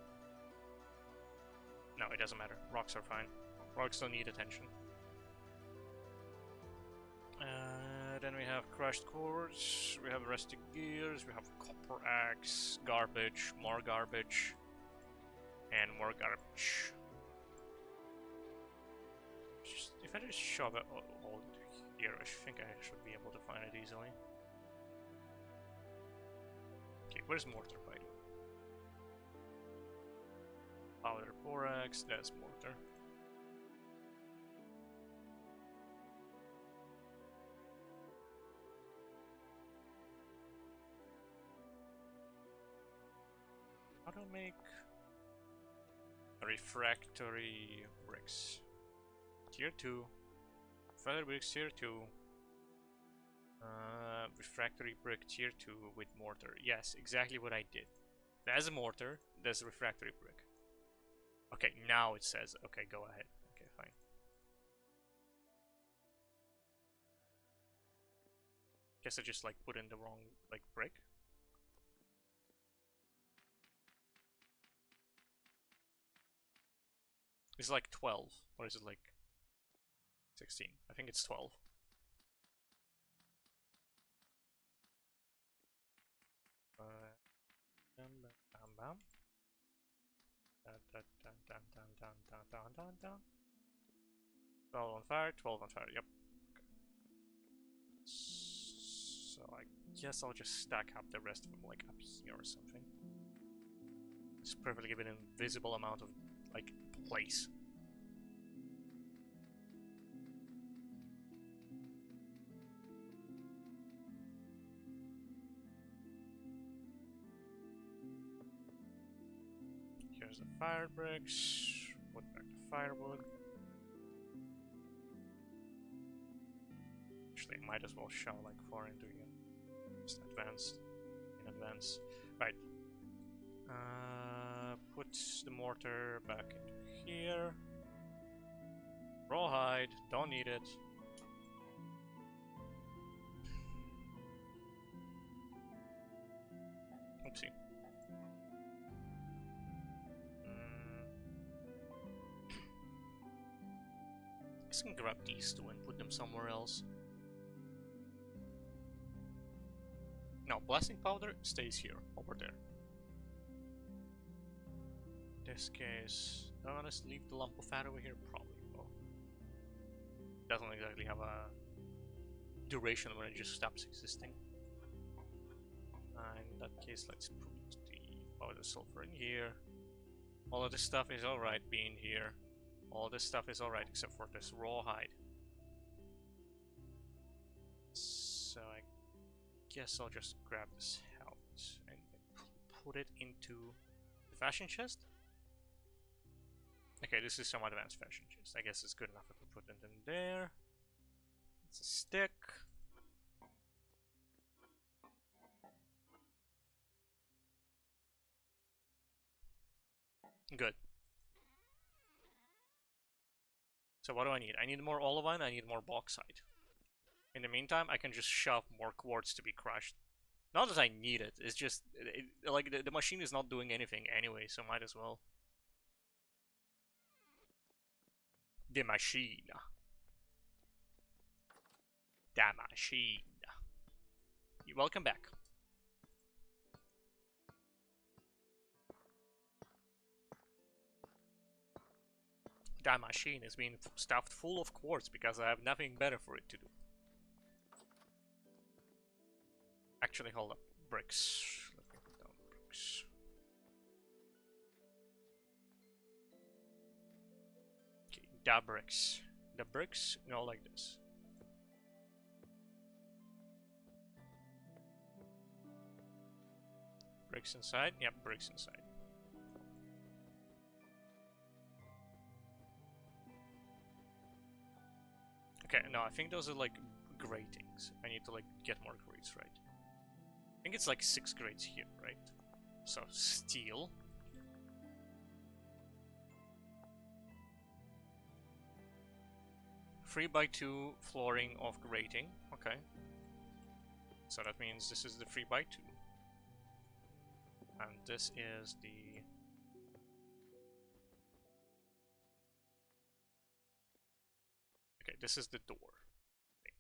No, it doesn't matter. Rocks are fine. Rocks don't need attention. Then we have crushed quartz, we have rusted gears, we have copper axe, garbage, more garbage, and more garbage. I just shove it all here, I think I should be able to find it easily. Okay, where's mortar, by the way? Powder borax, that's mortar. How to make refractory bricks? Tier 2. Feather bricks tier 2. Refractory brick tier 2 with mortar. Yes, exactly what I did. There's a mortar, there's a refractory brick. Okay, now it says, okay, go ahead. Okay, fine. Guess I just like put in the wrong like brick. It's like 12, or is it like 16? I think it's 12. Bam, bam, bam. Dun, dun, dun, dun, dun, dun, dun, dun, dun. 12 on fire, 12 on fire, yep. Okay. So I guess I'll just stack up the rest of them like up here or something. It's perfectly given an invisible amount of like place. Here's the fire bricks. Put back the firewood. Actually, I might as well shove like 4 into it. Just advanced. In advance. Right. Put the mortar back into here. Rawhide. Don't need it. Oopsie. I guess I can grab these two and put them somewhere else. No, blasting powder stays here, over there. In this case, do I want to leave the lump of fat over here? Probably will. Doesn't exactly have a duration when it just stops existing. In that case, let's put the powder sulfur in here. All of this stuff is alright being here. All this stuff is alright except for this rawhide. So I guess I'll just grab this helmet and put it into the fashion chest. Okay, this is some advanced fashion chest. I guess it's good enough if we put it in there. It's a stick. Good. So what do I need? I need more olivine, I need more bauxite. In the meantime, I can just shove more quartz to be crushed. Not that I need it, it's just, like, the machine is not doing anything anyway, so might as well. The machine. The machine. Welcome back. That machine is being stuffed full of quartz because I have nothing better for it to do. Actually, hold up. Bricks. Let me put down bricks. Okay, the bricks. The bricks go like this. Bricks inside? Yep, bricks inside. Okay, no, I think those are like gratings. I need to like get more grates, right? I think it's like 6 grates here, right? So, steel. Three by 2 flooring of grating. Okay. So that means this is the 3 by 2. And this is the... Okay, this is the door, I think.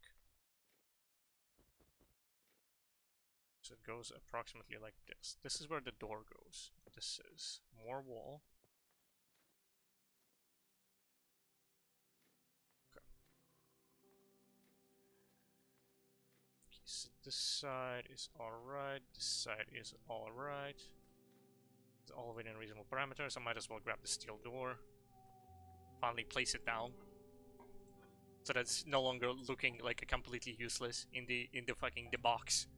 So it goes approximately like this. This is where the door goes. This is more wall. Okay. So this side is alright, this side is alright. It's all within reasonable parameters. I might as well grab the steel door. Finally place it down. So that's no longer looking like completely useless in the fucking the box.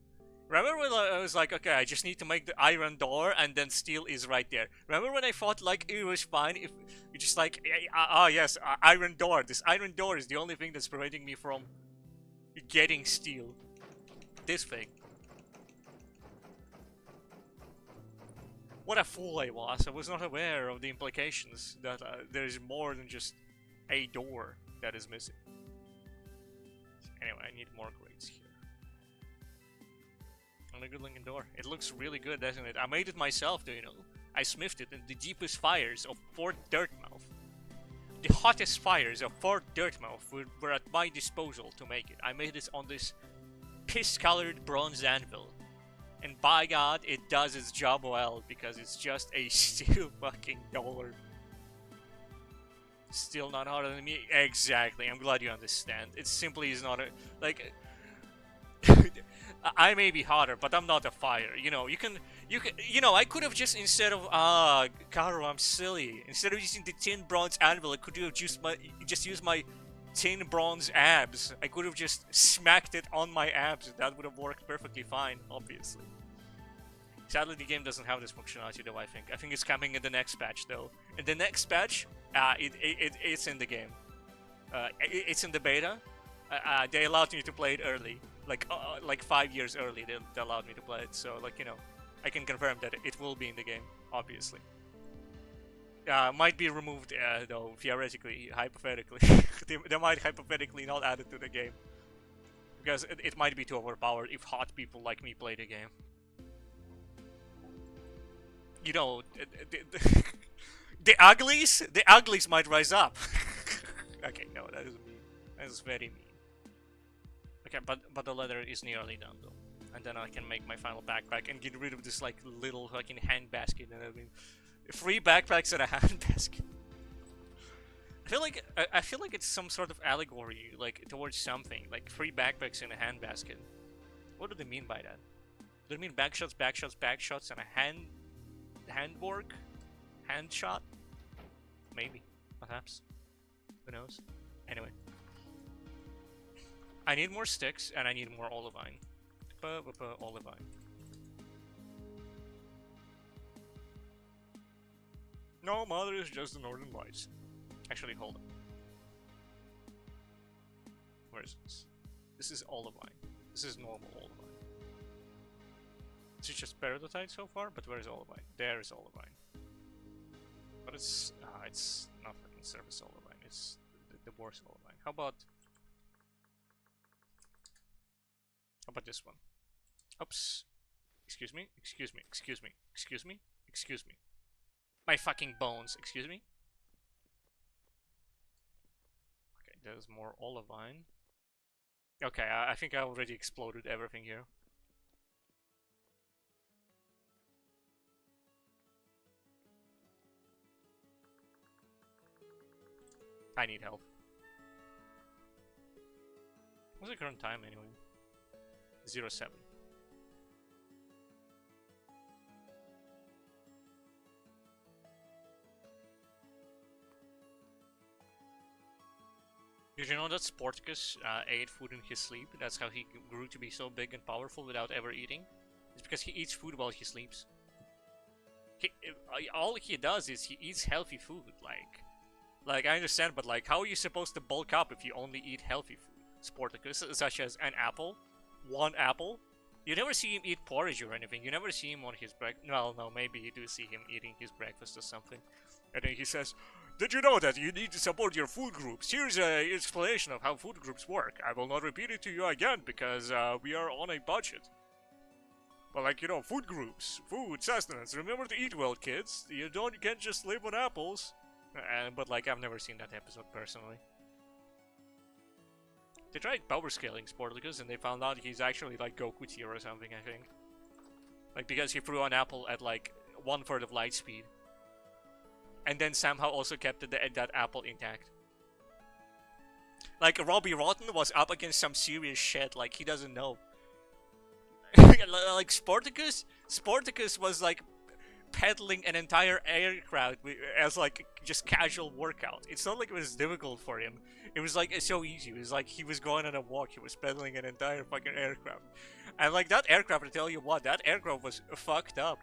Remember when I was like, okay, I just need to make the iron door and then steel is right there. Remember when I thought like it was fine if you just like, yes, iron door. This iron door is the only thing that's preventing me from getting steel. This thing. What a fool I was. I was not aware of the implications that there is more than just a door that is missing. Anyway, I need more grates here. And a good looking door. It looks really good, doesn't it? I made it myself, do you know? I smithed it in the deepest fires of Fort Dirtmouth. The hottest fires of Fort Dirtmouth were at my disposal to make it. I made this on this piss-colored bronze anvil. And by God, it does its job well, because it's just a steel fucking dollar. Still not hotter than me? Exactly, I'm glad you understand. It simply is not a... like... I may be hotter, but I'm not a fire. You know, I could have just, instead of, Caro, I'm silly. Instead of using the tin bronze anvil, I could have just used my tin bronze abs. I could have just smacked it on my abs. That would have worked perfectly fine, obviously. Sadly, the game doesn't have this functionality, though, I think. I think it's coming in the next patch, though. In the next patch, it's in the game. It's in the beta. They allowed me to play it early. Like 5 years early, they allowed me to play it. So, like, you know, I can confirm that it will be in the game, obviously. Might be removed, though, theoretically, hypothetically. they might hypothetically not add it to the game. Because it might be too overpowered if hot people like me play the game. You know, the uglies might rise up. Okay, no, that is mean. That is very mean. Okay, but the leather is nearly done though, and then I can make my final backpack and get rid of this like little fucking hand basket. And I mean, 3 backpacks and a hand basket. I feel like it's some sort of allegory, like towards something, like 3 backpacks and a hand basket. What do they mean by that? Do they mean backshots, and a hand shot? Maybe, perhaps. Who knows? Anyway. I need more sticks, and I need more olivine. Olivine. No, mother, is just the northern lights. Actually, hold on. Where is this? This is olivine. This is normal olivine. This is just peridotite so far, but where is olivine? There is olivine. But it's not fucking surface olivine. It's the worst olivine. How about this one? Oops. Excuse me. My fucking bones. Excuse me. Okay, there's more olivine. Okay, I think I already exploded everything here. I need help. What's the current time anyway? 07. Did you know that Sporticus ate food in his sleep? That's how he grew to be so big and powerful without ever eating. It's because he eats food while he sleeps. All he does is he eats healthy food. Like I understand, but like, how are you supposed to bulk up if you only eat healthy food? Sporticus, such as an apple. 1 apple. You never see him eat porridge or anything. You never see him on his breakfast. Well, no, maybe you do see him eating his breakfast or something. And then he says, "Did you know that you need to support your food groups? Here's an explanation of how food groups work. I will not repeat it to you again because we are on a budget." But like, you know, food groups, food, sustenance. Remember to eat well, kids. You can't just live on apples. But like, I've never seen that episode personally. They tried power scaling Sporticus and they found out he's actually like Goku tier or something, I think. Like, because he threw an apple at like 1/3 of light speed. And then somehow also kept that apple intact. Like, Robbie Rotten was up against some serious shit, like he doesn't know. like Sporticus was like pedaling an entire aircraft as like just casual workout. It's not like it was difficult for him. It was like so easy. It was like he was going on a walk. He was pedaling an entire fucking aircraft, and like that aircraft. I tell you what, that aircraft was fucked up.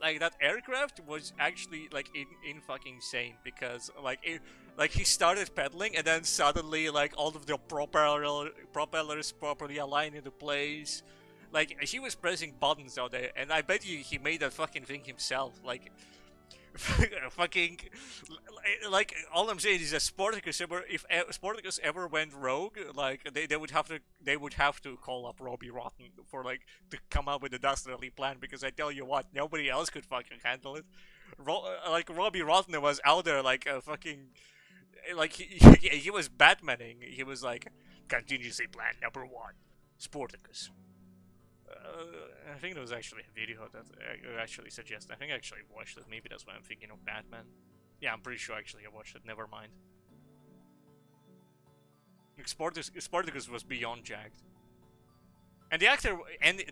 Like that aircraft was actually like in fucking insane because like he started pedaling and then suddenly like all of the propellers properly aligned into place. Like he was pressing buttons out there, and I bet you he made that fucking thing himself. Like fucking like all I'm saying is that Spartacus ever if Spartacus ever went rogue, like they would have to call up Robbie Rotten for like to come up with a dastardly plan because I tell you what, nobody else could fucking handle it. Like Robbie Rotten was out there like a fucking like he was Batmaning. He was like contingency plan #1, Spartacus. I think there was actually a video that actually suggested. I think I actually watched it. Maybe that's why I'm thinking of Batman. Yeah, I'm pretty sure actually I watched it. Never mind. Spartacus was beyond jacked, and the actor and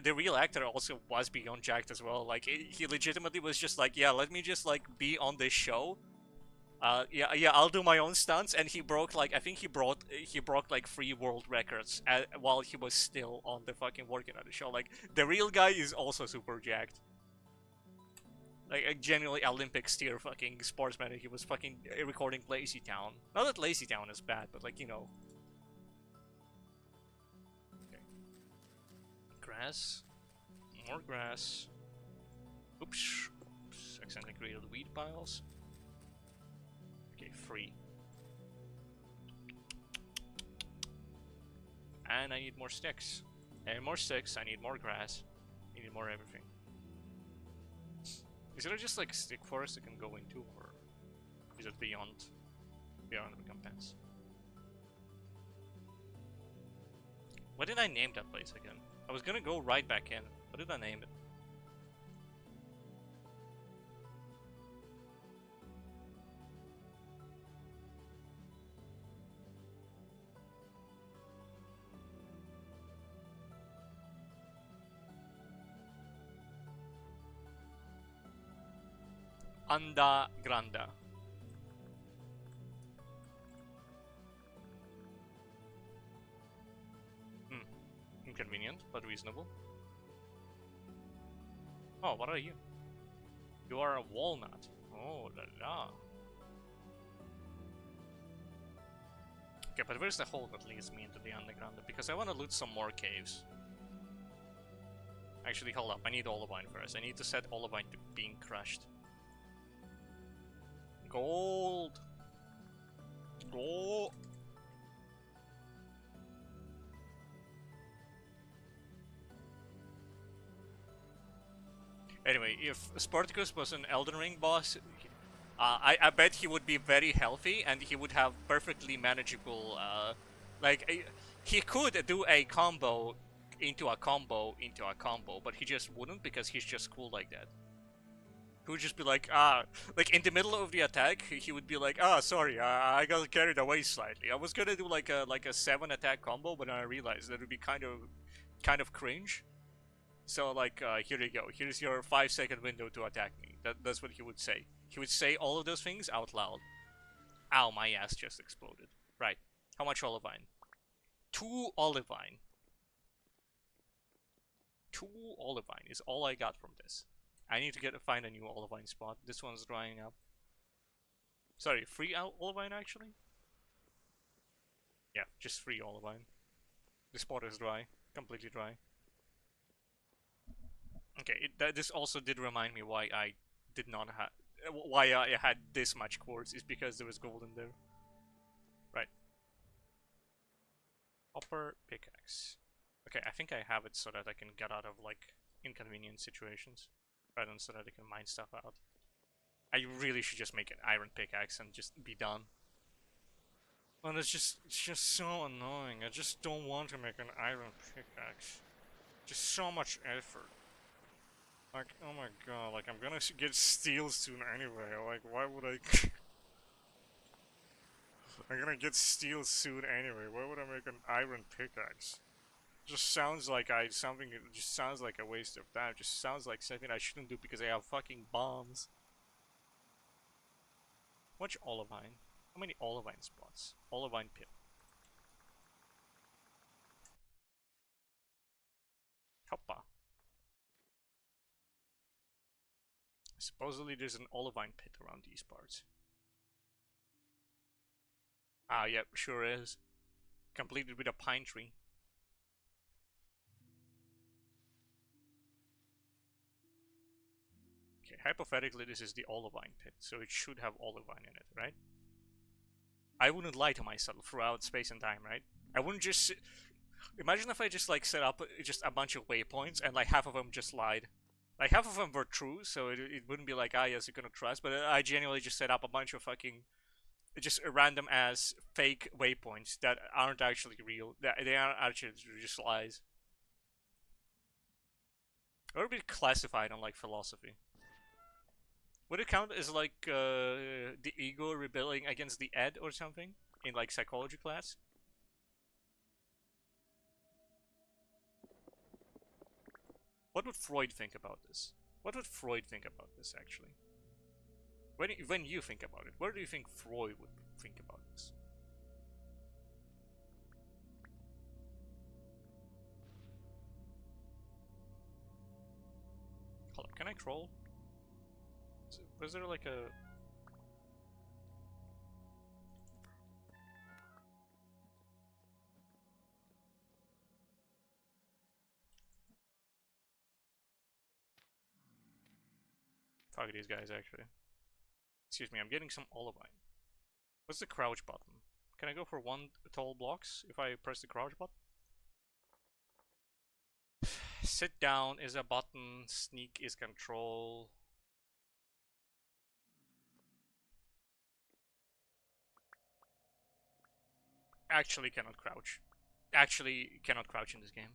the real actor also was beyond jacked as well. Like he legitimately was just like, yeah, let me just like be on this show. Yeah, I'll do my own stunts, and he broke like I think he broke like 3 world records while he was still on the fucking working on the show. Like the real guy is also super jacked, like a genuinely Olympic steer fucking sportsman. And he was fucking recording Lazy Town. Not that Lazy Town is bad, but like you know. Okay. Grass, more grass. Oops, accidentally created weed piles. Okay, 3. And I need more sticks. And more sticks, I need more grass. I need more everything. Is there just like stick forest I can go into, or is it beyond the recompense? What did I name that place again? I was gonna go right back in. What did I name it? Anda Granda. Inconvenient, but reasonable. Oh, what are you? You are a walnut. Oh la la. Okay, but where's the hole that leads me into the underground? Because I want to loot some more caves. Actually, hold up. I need olivine first. I need to set olivine to being crushed. Gold! Gold! Anyway, if Spartacus was an Elden Ring boss, I bet he would be very healthy and he would have perfectly manageable, he could do a combo into a combo into a combo, but he just wouldn't because he's just cool like that. He would just be like, like in the middle of the attack, he would be like, sorry, I got carried away slightly. I was gonna do like a 7 attack combo, but I realized that would be kind of cringe. So like, here you go. Here's your 5-second window to attack me. That's what he would say. He would say all of those things out loud. Ow, my ass just exploded. Right. How much olivine? 2 olivine. 2 olivine is all I got from this. I need to find a new olivine spot. This one's drying up. Sorry, 3 olivine actually? Yeah, just 3 olivine. The spot is dry. Completely dry. Okay, this also did remind me why I did not have... Why I had this much quartz is because there was gold in there. Right. Upper pickaxe. Okay, I think I have it so that I can get out of, like, inconvenient situations. Rather than so that I can mine stuff out. I really should just make an iron pickaxe and just be done. And it's just so annoying. I just don't want to make an iron pickaxe. Just so much effort. Like, oh my god, like, I'm gonna get steel soon anyway, like, why would I... I'm gonna get steel soon anyway, why would I make an iron pickaxe? Just sounds like something. It just sounds like a waste of time. Just sounds like something I shouldn't do because I have fucking bombs. Much olivine? How many olivine spots? Olivine pit. Hoppa. Supposedly there's an olivine pit around these parts. Ah, yep, sure is. Completed with a pine tree. Okay, hypothetically this is the olivine pit, so it should have olivine in it, right? I wouldn't lie to myself throughout space and time, right? I wouldn't just... Imagine if I just like set up just a bunch of waypoints and like half of them just lied. Like half of them were true, so it wouldn't be like, ah yes, you cannot trust, but I genuinely just set up a bunch of fucking just random ass fake waypoints that aren't actually real. They are actually just lies. Or would be classified on like philosophy. Would it count as like the ego rebelling against the ed or something in like psychology class? What would Freud think about this? What would Freud think about this actually? When you think about it, what do you think Freud would think about this? Hold up, can I troll? Was there like a... Fuck these guys actually. Excuse me, I'm getting some olivine. What's the crouch button? Can I go for one tall blocks if I press the crouch button? Sit down is a button, sneak is control. Actually cannot crouch. Actually cannot crouch in this game.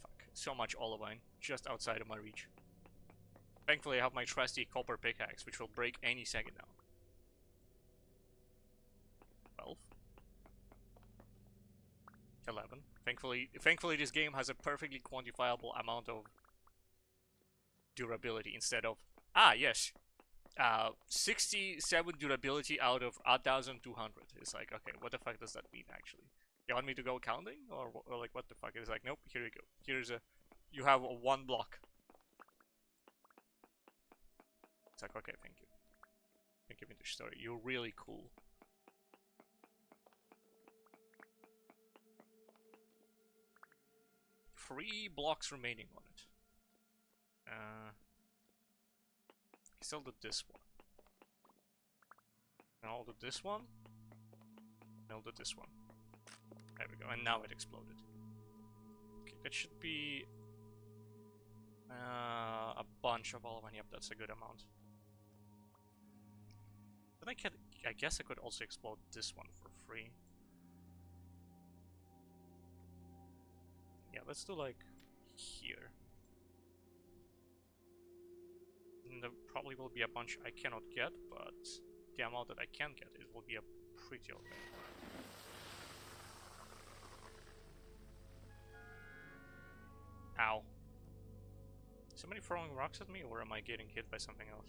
Fuck, so much olivine just outside of my reach. Thankfully I have my trusty copper pickaxe, which will break any second now. 12. 11. Thankfully this game has a perfectly quantifiable amount of durability instead of... Ah, yes. 67 durability out of 1,200. It's like, okay, what the fuck does that mean actually? You want me to go counting? Or like, what the fuck? It's like, nope, here you go. Here's a... You have a 1 block. It's like, okay, thank you. Thank you, Vintage Story. You're really cool. Three blocks remaining on it. Still did this one. And I'll do this one. And I'll do this one. There we go. And now it exploded. Okay, that should be a bunch of olivine. Yep, that's a good amount. Then I guess I could also explode this one for free. Yeah, let's do like here. And there probably will be a bunch I cannot get, but the amount that I can get, it will be a pretty okay. Ow. Is somebody throwing rocks at me, or am I getting hit by something else?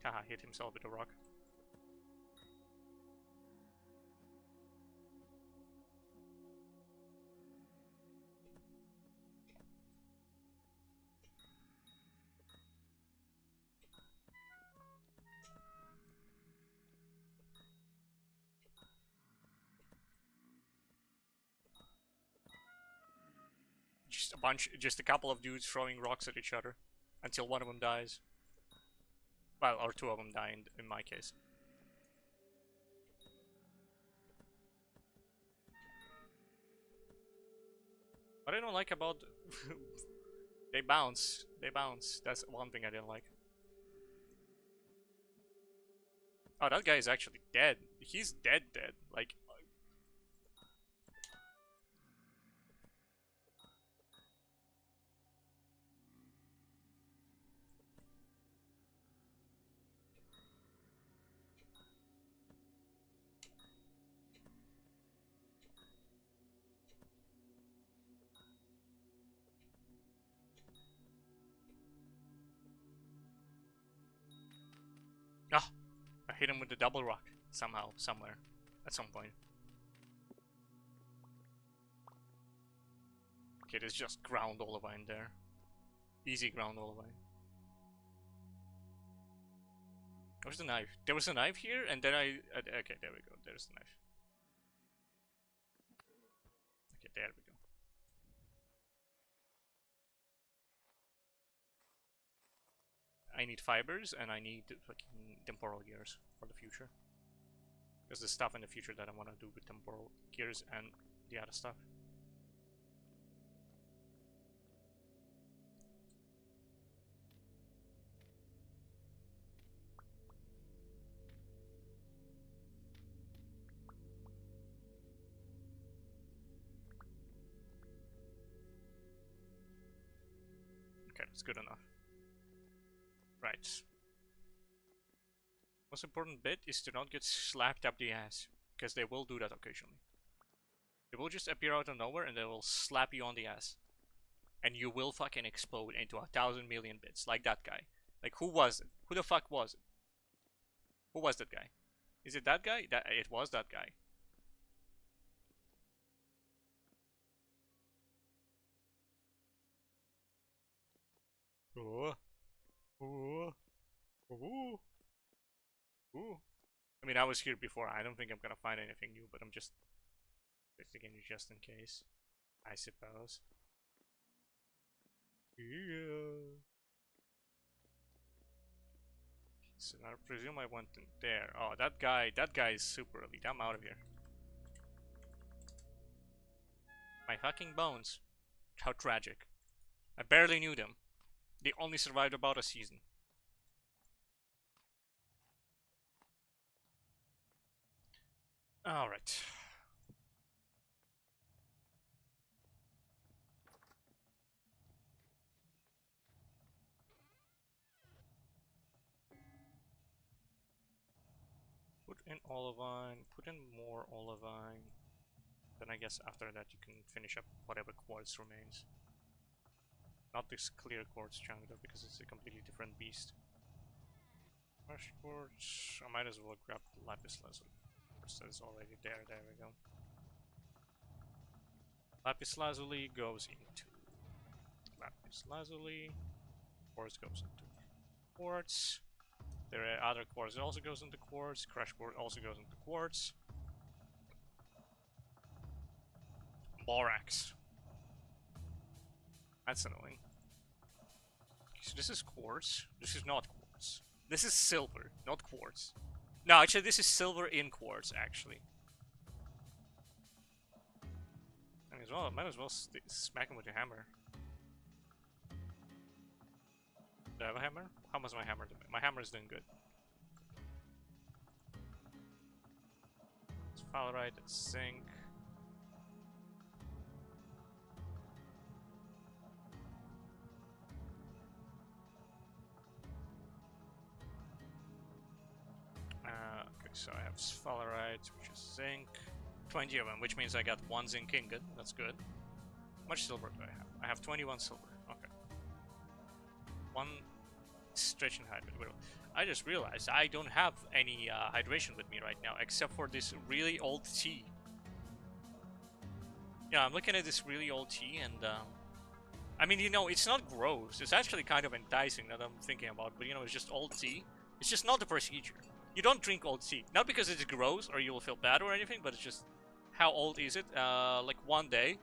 Haha, hit himself with a rock. Just a couple of dudes throwing rocks at each other until one of them dies. Well, or two of them die in my case. What I don't like about... they bounce. They bounce. That's one thing I didn't like. Oh, that guy is actually dead. He's dead. Like... hit him with the double rock somehow, somewhere, at some point. Okay, there's just ground olivine there. Easy ground olivine. Where's the knife? There was a knife here, and then okay, there we go. There's the knife. Okay, there we go. I need fibers, and I need fucking temporal gears for the future. There's the stuff in the future that I want to do with temporal gears and the other stuff. Okay, that's good enough. Right. Most important bit is to not get slapped up the ass, because they will do that occasionally. They will just appear out of nowhere and they will slap you on the ass. And you will fucking explode into 1,000 million bits, like that guy. Like, who was it? Who the fuck was it? Who was that guy? Is it that guy? It was that guy. Oh. Oh. Oh. Oh. I mean, I was here before. I don't think I'm gonna find anything new, but I'm just investigating just in case, I suppose. Yeah. So I presume I went in there. Oh, that guy is super elite. I'm out of here. My fucking bones. How tragic. I barely knew them. They only survived about a season. Alright. Put in olivine, put in more olivine. Then I guess after that you can finish up whatever quartz remains. Not this clear quartz chunk though, because it's a completely different beast. Fresh quartz. I might as well grab the lapis lazuli. That's already there. There we go. Lapis lazuli goes into lapis lazuli. Quartz goes into quartz. There are other quartz that also goes into quartz. Crash quartz also goes into quartz. Borax. That's annoying. So this is quartz. This is not quartz. This is silver, not quartz. No, actually, this is silver in quartz, actually. Might as well smack him with your hammer. Do I have a hammer? How much is my hammer doing? My hammer is doing good. It's Fowlerite, it's zinc. Okay, so I have Fowlerite, which is zinc. 20 of them, which means I got 1 zinc ingot. That's good. How much silver do I have? I have 21 silver. Okay. 1 stretching hydrate. I just realized I don't have any hydration with me right now, except for this really old tea. Yeah, I'm looking at this really old tea, and I mean, you know, it's not gross. It's actually kind of enticing that I'm thinking about, but you know, it's just old tea. It's just not the procedure. You don't drink old tea. Not because it's gross or you will feel bad or anything, but it's just, how old is it? Like 1 day.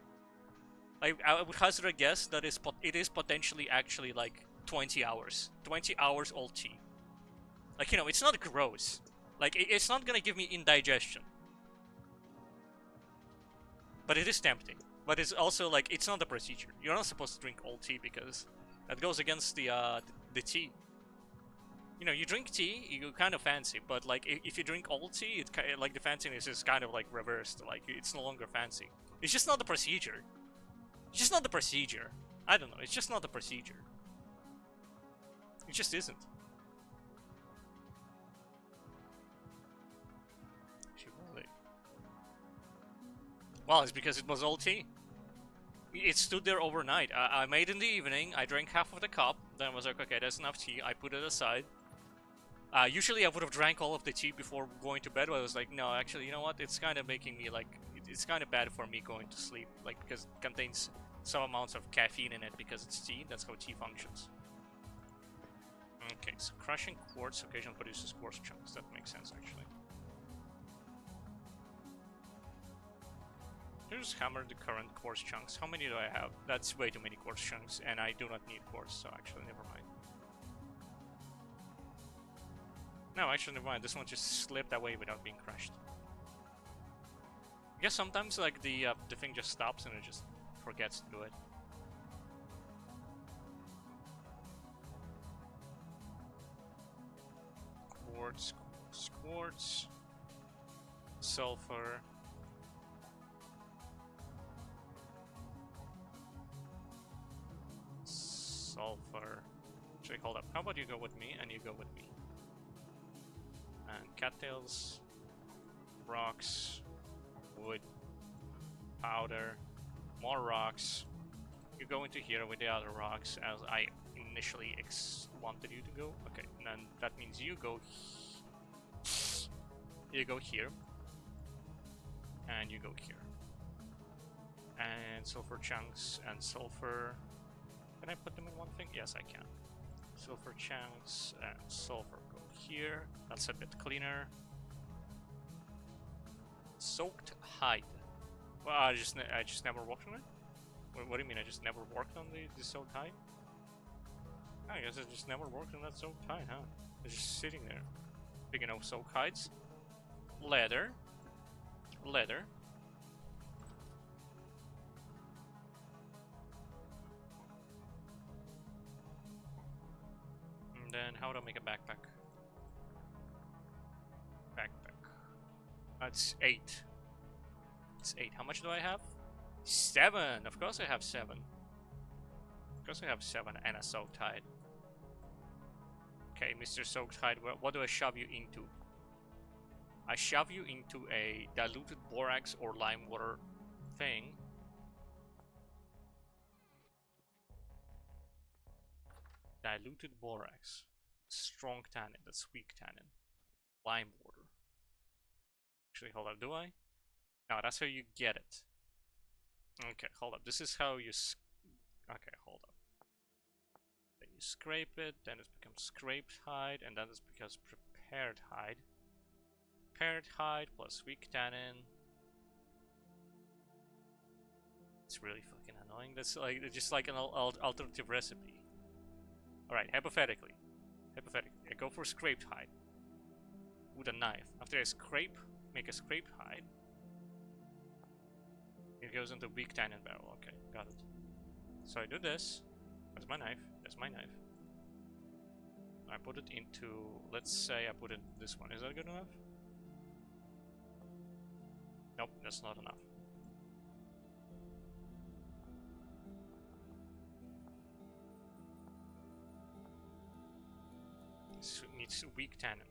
I would hazard a guess that it is potentially actually like 20 hours. 20 hours old tea. Like, you know, it's not gross. Like, it's not gonna give me indigestion. But it is tempting. But it's also like, it's not the procedure. You're not supposed to drink old tea because that goes against the tea. You know, you drink tea, you kind of fancy, but like if you drink old tea, it's kind of, like the fanciness is kind of like reversed. Like it's no longer fancy. It's just not the procedure. It's just not the procedure. I don't know. It's just not the procedure. It just isn't. Well, it's because it was old tea. It stood there overnight. I made it in the evening. I drank half of the cup. Then I was like, okay, that's enough tea. I put it aside. Usually I would have drank all of the tea before going to bed, but I was like, no, actually, you know what? It's kind of making me like, it's kind of bad for me going to sleep, like because it contains some amounts of caffeine in it because it's tea. That's how tea functions. Okay, so crushing quartz occasionally produces quartz chunks. That makes sense, actually. Just hammer the current quartz chunks. How many do I have? That's way too many quartz chunks, and I do not need quartz, so actually, never mind. No, actually, never mind. This one just slipped away without being crushed. I guess sometimes, like, the thing just stops and it just forgets to do it. Quartz, quartz, quartz. Sulfur. Sulfur. Actually, hold up. How about you go with me and you go with me? And cattails, rocks, wood, powder, more rocks. You go into here with the other rocks as I initially wanted you to go. Okay, and then that means you go here, and you go here. And sulfur chunks and sulfur. Can I put them in one thing? Yes, I can. Sulfur chunks and sulfur go here. That's a bit cleaner. Soaked hide. Well, I just never worked on it. What do you mean? I just never worked on the soaked hide? I guess I just never worked on that soaked hide, huh? It's just sitting there. Speaking of soaked hides, leather. And then how do I make a backpack? That's 8. It's 8. How much do I have? 7! Of course I have 7. Of course I have 7 and a soaked hide. Okay, Mr. Soaked Hide, what do I shove you into? I shove you into a diluted borax or lime water thing. Diluted borax. Strong tannin, that's weak tannin. Lime water. Actually, hold up, do I? No, that's how you get it. Okay, hold up. This is how you... Okay, hold up. Then you scrape it, then it becomes scraped hide, and then it becomes prepared hide. Prepared hide plus weak tannin. It's really fucking annoying. That's like just like an alternative recipe. Alright, hypothetically, I go for scraped hide with a knife. After I make a scraped hide, it goes into weak tannin barrel. Okay, got it. So I do this. That's my knife. That's my knife. I put it into, let's say I put it in this one. Is that good enough? Nope, that's not enough. This needs weak tannin.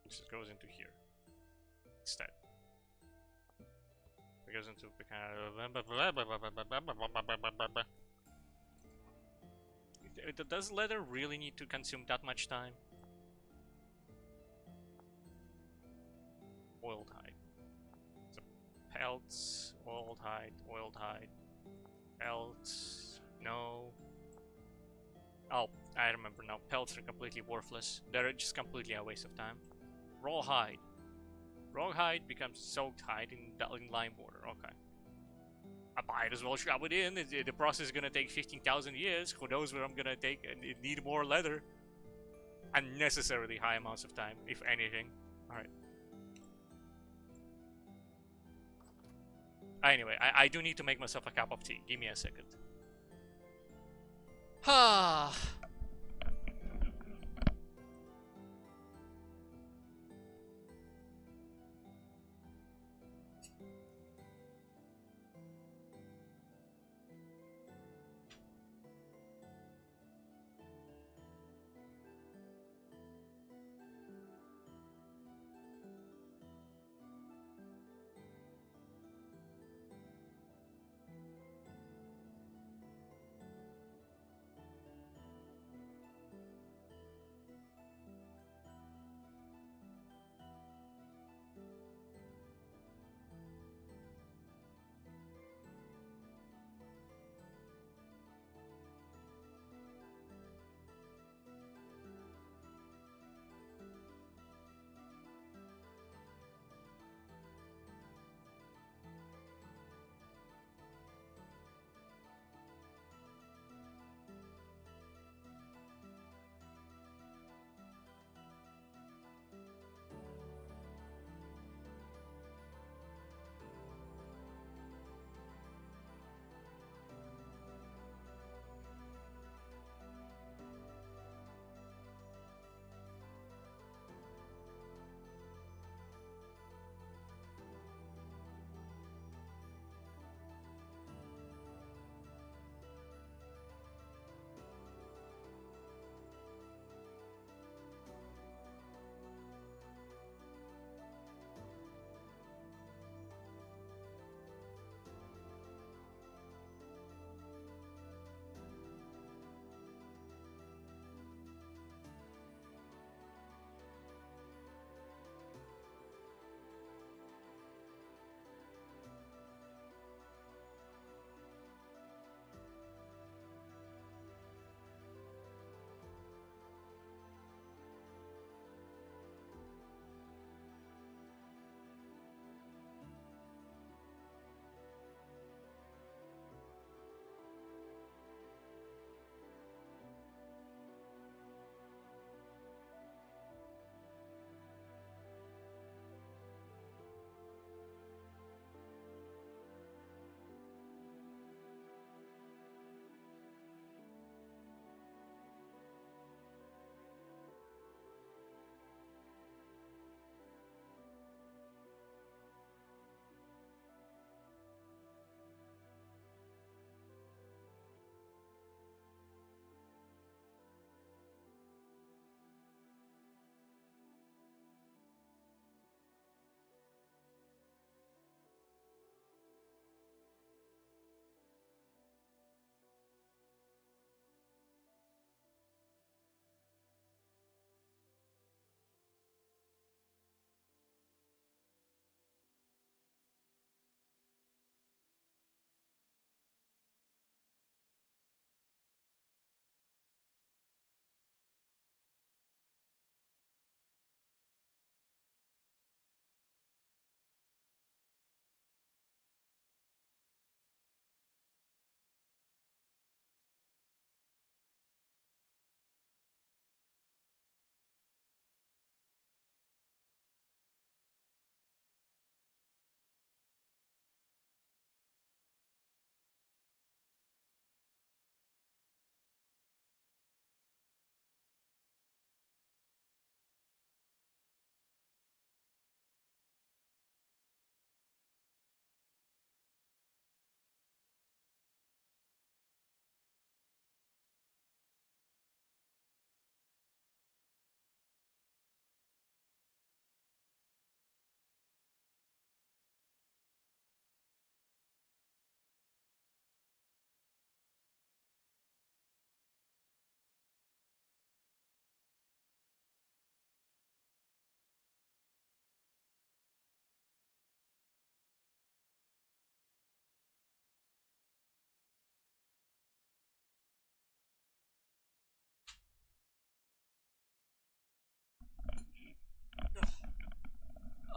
This goes into here instead. It goes into the kind of... Does leather really need to consume that much time? Oiled hide. So pelts, oiled hide, pelts. No. Oh, I remember now. Pelts are completely worthless. They're just completely a waste of time. Raw hide. Raw hide becomes soaked hide in lime water. Okay. I might as well shove it in. The process is gonna take 15,000 years. Who knows what I'm gonna take and need more leather. Unnecessarily high amounts of time, if anything. Alright. Anyway, I do need to make myself a cup of tea. Give me a second. Ah.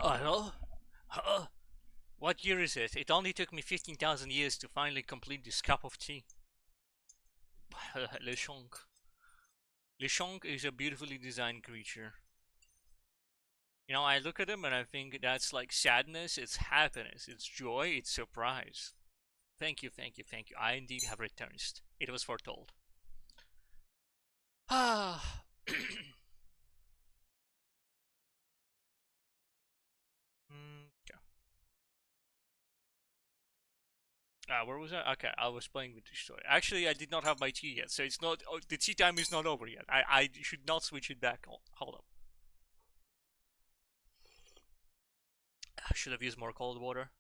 Hello? Huh? What year is it? It only took me 15,000 years to finally complete this cup of tea. Le Chonk. Le Chonk is a beautifully designed creature. You know, I look at him and I think that's like sadness, it's happiness, it's joy, it's surprise. Thank you, thank you, thank you. I indeed have returned. It was foretold. Ah. Okay. Where was I? Okay, I was playing with the story. Actually, I did not have my tea yet, so it's not. Oh, the tea time is not over yet. I should not switch it back. Hold up. I should have used more cold water.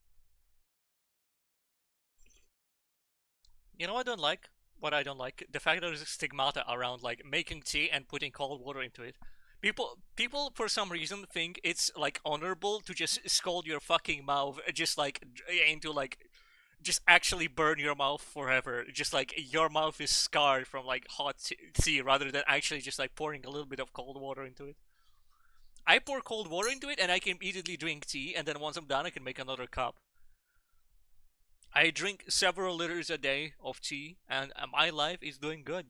You know, I don't like what I don't like the fact that there's a stigmata around like making tea and putting cold water into it. People for some reason think it's like honorable to just scald your fucking mouth, just like into like just actually burn your mouth forever. Just like your mouth is scarred from like hot tea rather than actually just like pouring a little bit of cold water into it. I pour cold water into it and I can immediately drink tea, and then once I'm done, I can make another cup. I drink several liters a day of tea, and my life is doing good.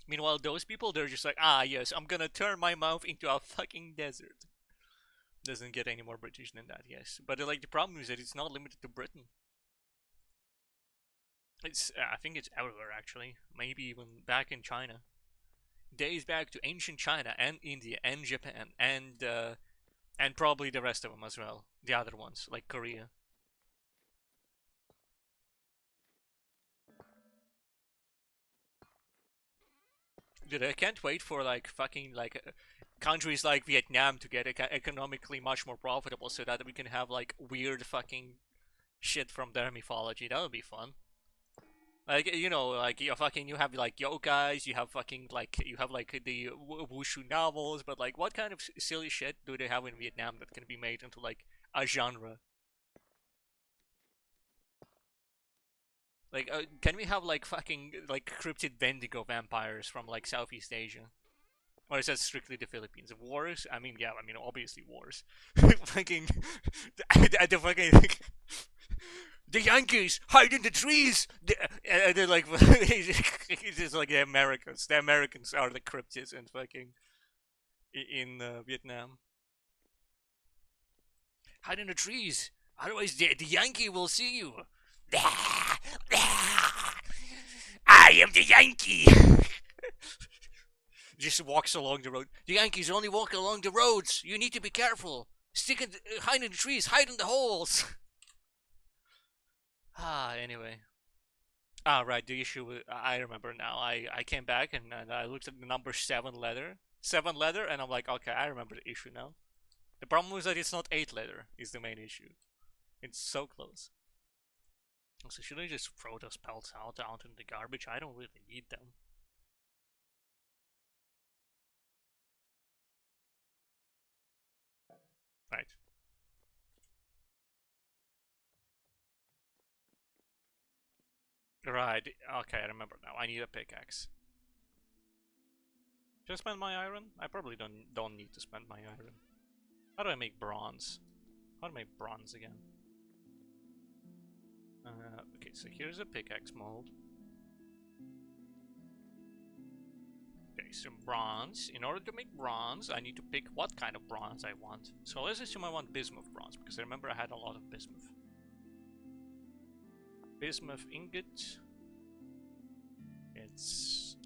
Meanwhile, those people, they're just like, ah, yes, I'm gonna turn my mouth into a fucking desert. Doesn't get any more British than that, yes. But like the problem is that it's not limited to Britain. It's, I think it's everywhere actually. Maybe even back in China. Days back to ancient China and India and Japan and probably the rest of them as well. The other ones like Korea. Dude, I can't wait for like fucking like countries like Vietnam to get economically much more profitable so that we can have like weird fucking shit from their mythology. That would be fun. Like you know, like you have like yokais, you have fucking like you have like the wushu novels, but like what kind of silly shit do they have in Vietnam that can be made into like a genre? Like, can we have like fucking like cryptid Wendigo vampires from like Southeast Asia? Or is that strictly the Philippines? Wars? I mean, yeah, I mean, obviously wars. Fucking, the fucking, the Yankees hide in the trees. They're like, it's just like the Americans. The Americans are the cryptids and fucking in Vietnam. Hide in the trees. Otherwise, the Yankee will see you. I am the Yankee. Just walks along the road. The Yankees only walk along the roads. You need to be careful. Stick in, hide in the trees. Hide in the holes. Anyway. Right. The issue. I remember now. I came back and I looked at the number 7 letter. 7 letter, and I'm like, okay, I remember the issue now. The problem was that it's not 8 letter. Is the main issue. It's so close. So should I just throw those pelts out in the garbage? I don't really need them. Right. Right. Okay, I remember now. I need a pickaxe. Should I spend my iron? I probably don't need to spend my iron. How do I make bronze? How do I make bronze again? Okay, so here's a pickaxe mold. Okay, so bronze. In order to make bronze, I need to pick what kind of bronze I want. So let's assume I want bismuth bronze, because I remember I had a lot of bismuth. Bismuth ingot. It's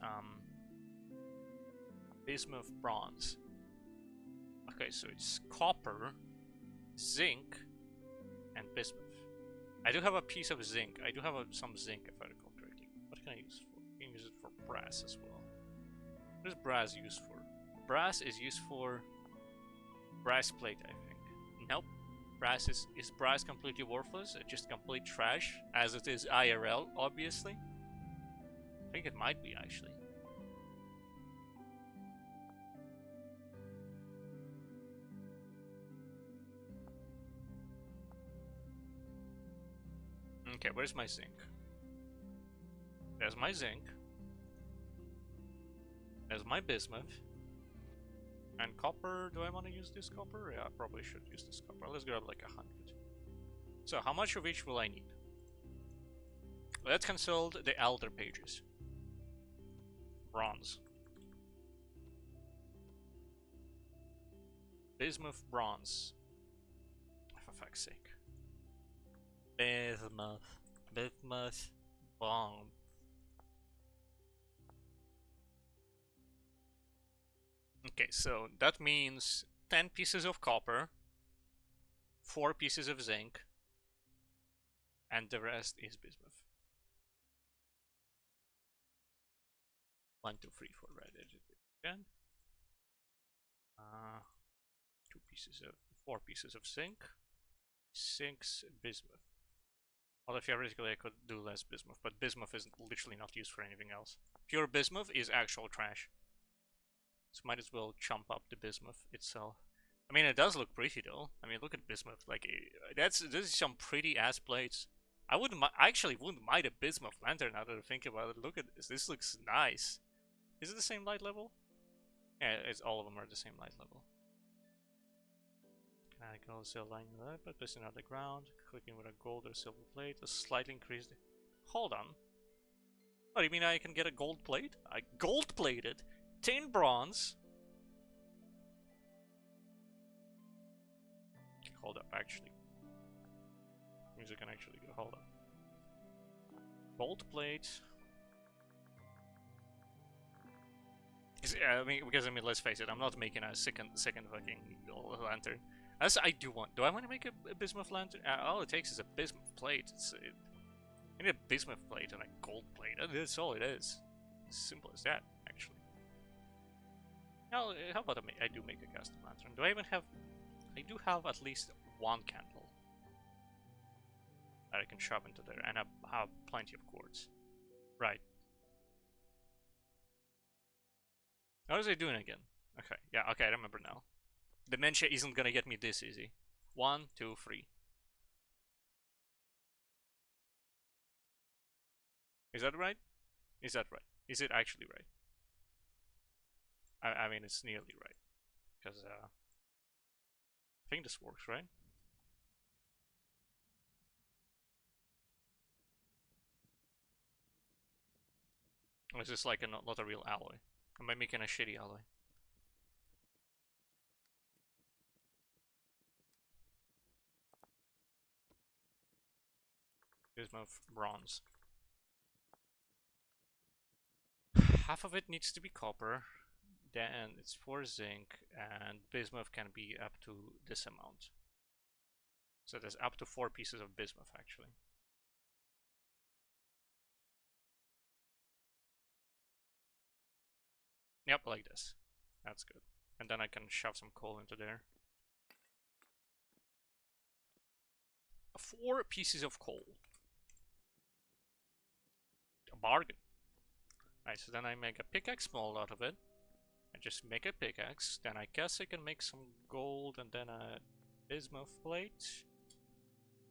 bismuth bronze. Okay, so it's copper, zinc, and bismuth. I do have a piece of zinc. I do have some zinc if I recall correctly. What can I use for? I can use it for brass as well. What is brass used for? Brass is used for brass plate, I think. Nope. Is brass completely worthless? Just complete trash, as it is IRL, obviously. I think it might be actually. Okay, where's my zinc? There's my zinc. There's my bismuth. And copper, do I want to use this copper? Yeah, I probably should use this copper. Let's grab like 100. So how much of each will I need? Let's consult the elder pages. Bronze. Bismuth bronze. For fuck's sake. Bismuth. Bismuth bronze. Okay, so that means 10 pieces of copper, 4 pieces of zinc, and the rest is bismuth. 1, 2, 3, 4, right? Again. 4 pieces of zinc, 6 bismuth. Although theoretically I could do less bismuth, but bismuth is literally not used for anything else. Pure bismuth is actual trash. So might as well chump up the bismuth itself. I mean, it does look pretty though. I mean, look at bismuth. Like, this is some pretty ass plates. I actually wouldn't mind a bismuth lantern now that I think about it. Look at this. This looks nice. Is it the same light level? Yeah, all of them are the same light level. I can also align that by placing on the ground, clicking with a gold or silver plate to slightly increase the. Hold on. Oh, you mean I can get a gold plate? I gold plated 10 bronze. Okay, hold up, actually. Means I can actually go. Hold up. Gold plate. I mean, because let's face it, I'm not making a second fucking lantern. As I do want. Do I want to make a bismuth lantern? All it takes is a bismuth plate. I need a bismuth plate and a gold plate. That's all it is. As simple as that, actually. Now, how about I do make a custom lantern? Do I even have? I do have at least one candle that I can shove into there, and I have plenty of quartz. Right. How is it doing again? Okay, yeah, okay, I remember now. Dementia isn't gonna get me this easy. 1, 2, 3. Is that right? Is that right? Is it actually right? I mean, it's nearly right. Because, I think this works, right? Or is this like not a real alloy? Am I making a shitty alloy? Bismuth bronze. Half of it needs to be copper, then it's 4 zinc, and bismuth can be up to this amount. So there's up to 4 pieces of bismuth actually. Yep, like this. That's good. And then I can shove some coal into there. 4 pieces of coal. A bargain. Right, so then I make a pickaxe mold out of it. I just make a pickaxe. Then I guess I can make some gold and then a bismuth plate.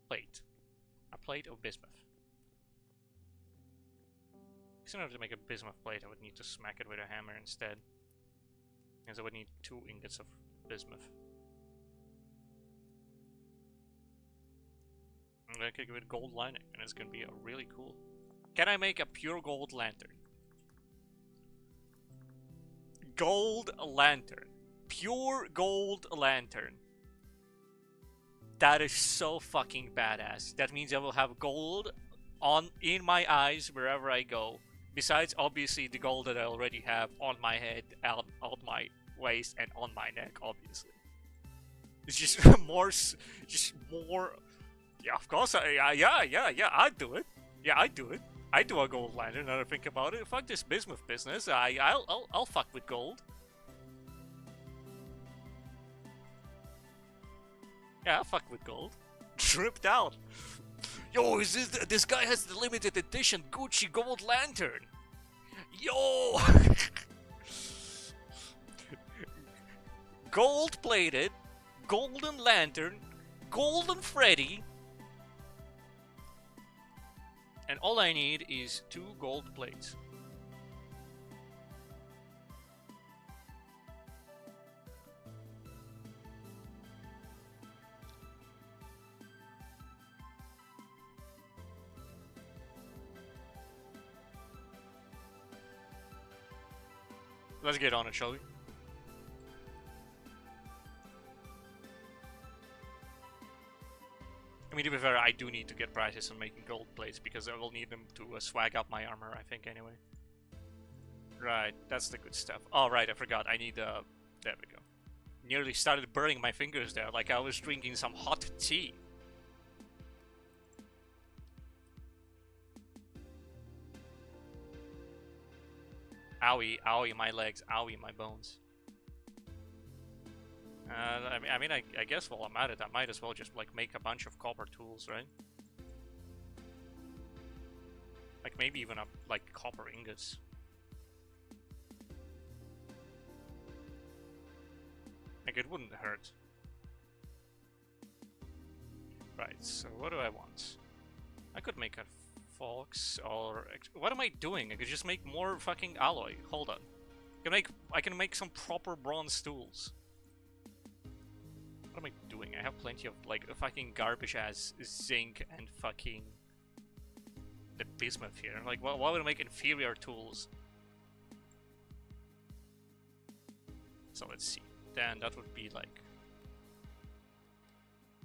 A plate of bismuth. Because in order to make a bismuth plate, I would need to smack it with a hammer instead. Because I would need 2 ingots of bismuth. I'm gonna kick it with gold lining, and it's gonna be a really cool. Can I make a pure gold lantern? Gold lantern. Pure gold lantern. That is so fucking badass. That means I will have gold in my eyes wherever I go. Besides, obviously, the gold that I already have on my head, on my waist, and on my neck, obviously. It's just more. Yeah, of course. Yeah. I'd do it. Yeah, I'd do it. I'd do a gold lantern. Now that I think about it, fuck this bismuth business. I'll fuck with gold. Yeah, I'll fuck with gold. Tripped out. Yo, this guy has the limited edition Gucci gold lantern. Yo, gold plated, golden lantern, golden Freddy. And all I need is 2 gold plates. Let's get on it, shall we? I mean, to be fair, I do need to get practice on making gold plates because I will need them to swag up my armor, I think, anyway. Right, that's the good stuff. Oh, right, I forgot. I need, there we go. Nearly started burning my fingers there, like I was drinking some hot tea. Owie, owie, my legs, owie, my bones. I mean, I guess while I'm at it, I might as well just, like, make a bunch of copper tools, right? Like, maybe even, like, copper ingots. Like, it wouldn't hurt. Right, so what do I want? I could make a fox, or... What am I doing? I could just make more fucking alloy. Hold on. I can make some proper bronze tools. What am I doing? I have plenty of, like, fucking garbage-ass zinc and fucking... the bismuth here. Like, why would I make inferior tools? So let's see. Then that would be like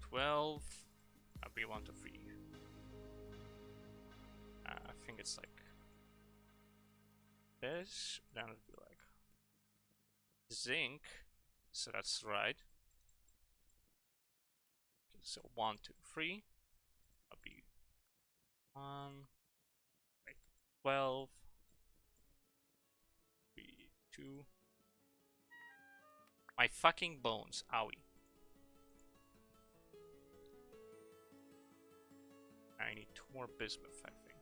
12. That'd be 1 to 3. I think it's like this. Then it'd be like zinc. So that's right. Okay, so 1, 2, 3. That'd be 1. Wait, 12. 3, 2. My fucking bones, owie. I need 2 more bismuth, I think.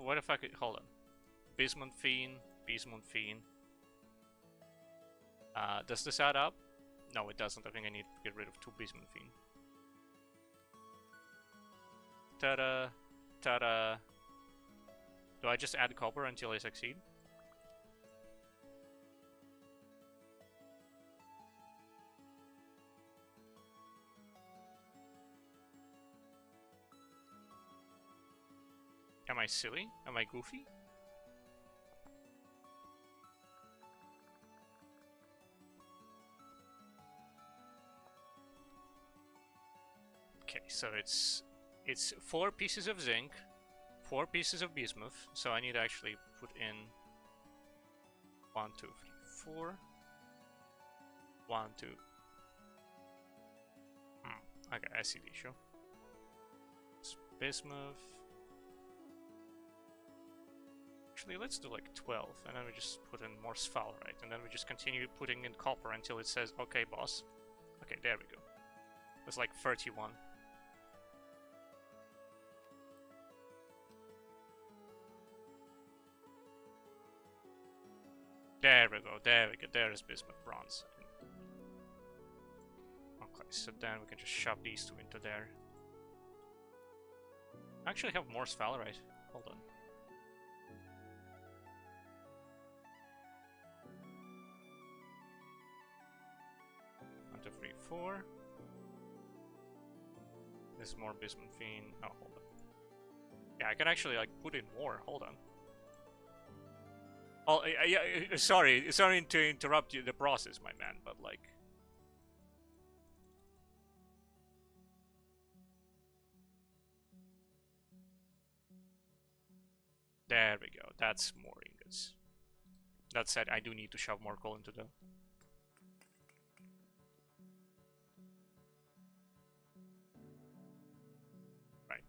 What if I could... Hold on. Bismuth fiend, bismuth fiend. Does this add up? No, it doesn't. I think I need to get rid of 2 bismuth fiend. Ta-da! Ta-da! Do I just add copper until I succeed? Am I silly? Am I goofy? Okay, so it's 4 pieces of zinc, 4 pieces of bismuth, so I need to actually put in 1, 2, 3, 4. 1, 2. Okay, I see the issue. It's bismuth. Actually, let's do like 12, and then we just put in more sphalerite, and then we just continue putting in copper until it says, okay, boss. Okay, there we go. That's like 31. There we go, there we go, there is bismuth bronze. Okay, so then we can just shove these 2 into there. I actually have more sphalerite. Hold on. 1, 2, 3, 4. There's more bismuth fiend. Oh, hold on. Yeah, I can actually like put in more. Hold on. Oh, yeah. Sorry to interrupt you the process, my man, but like. There we go. That's more ingots. That said, I do need to shove more coal into them. Right.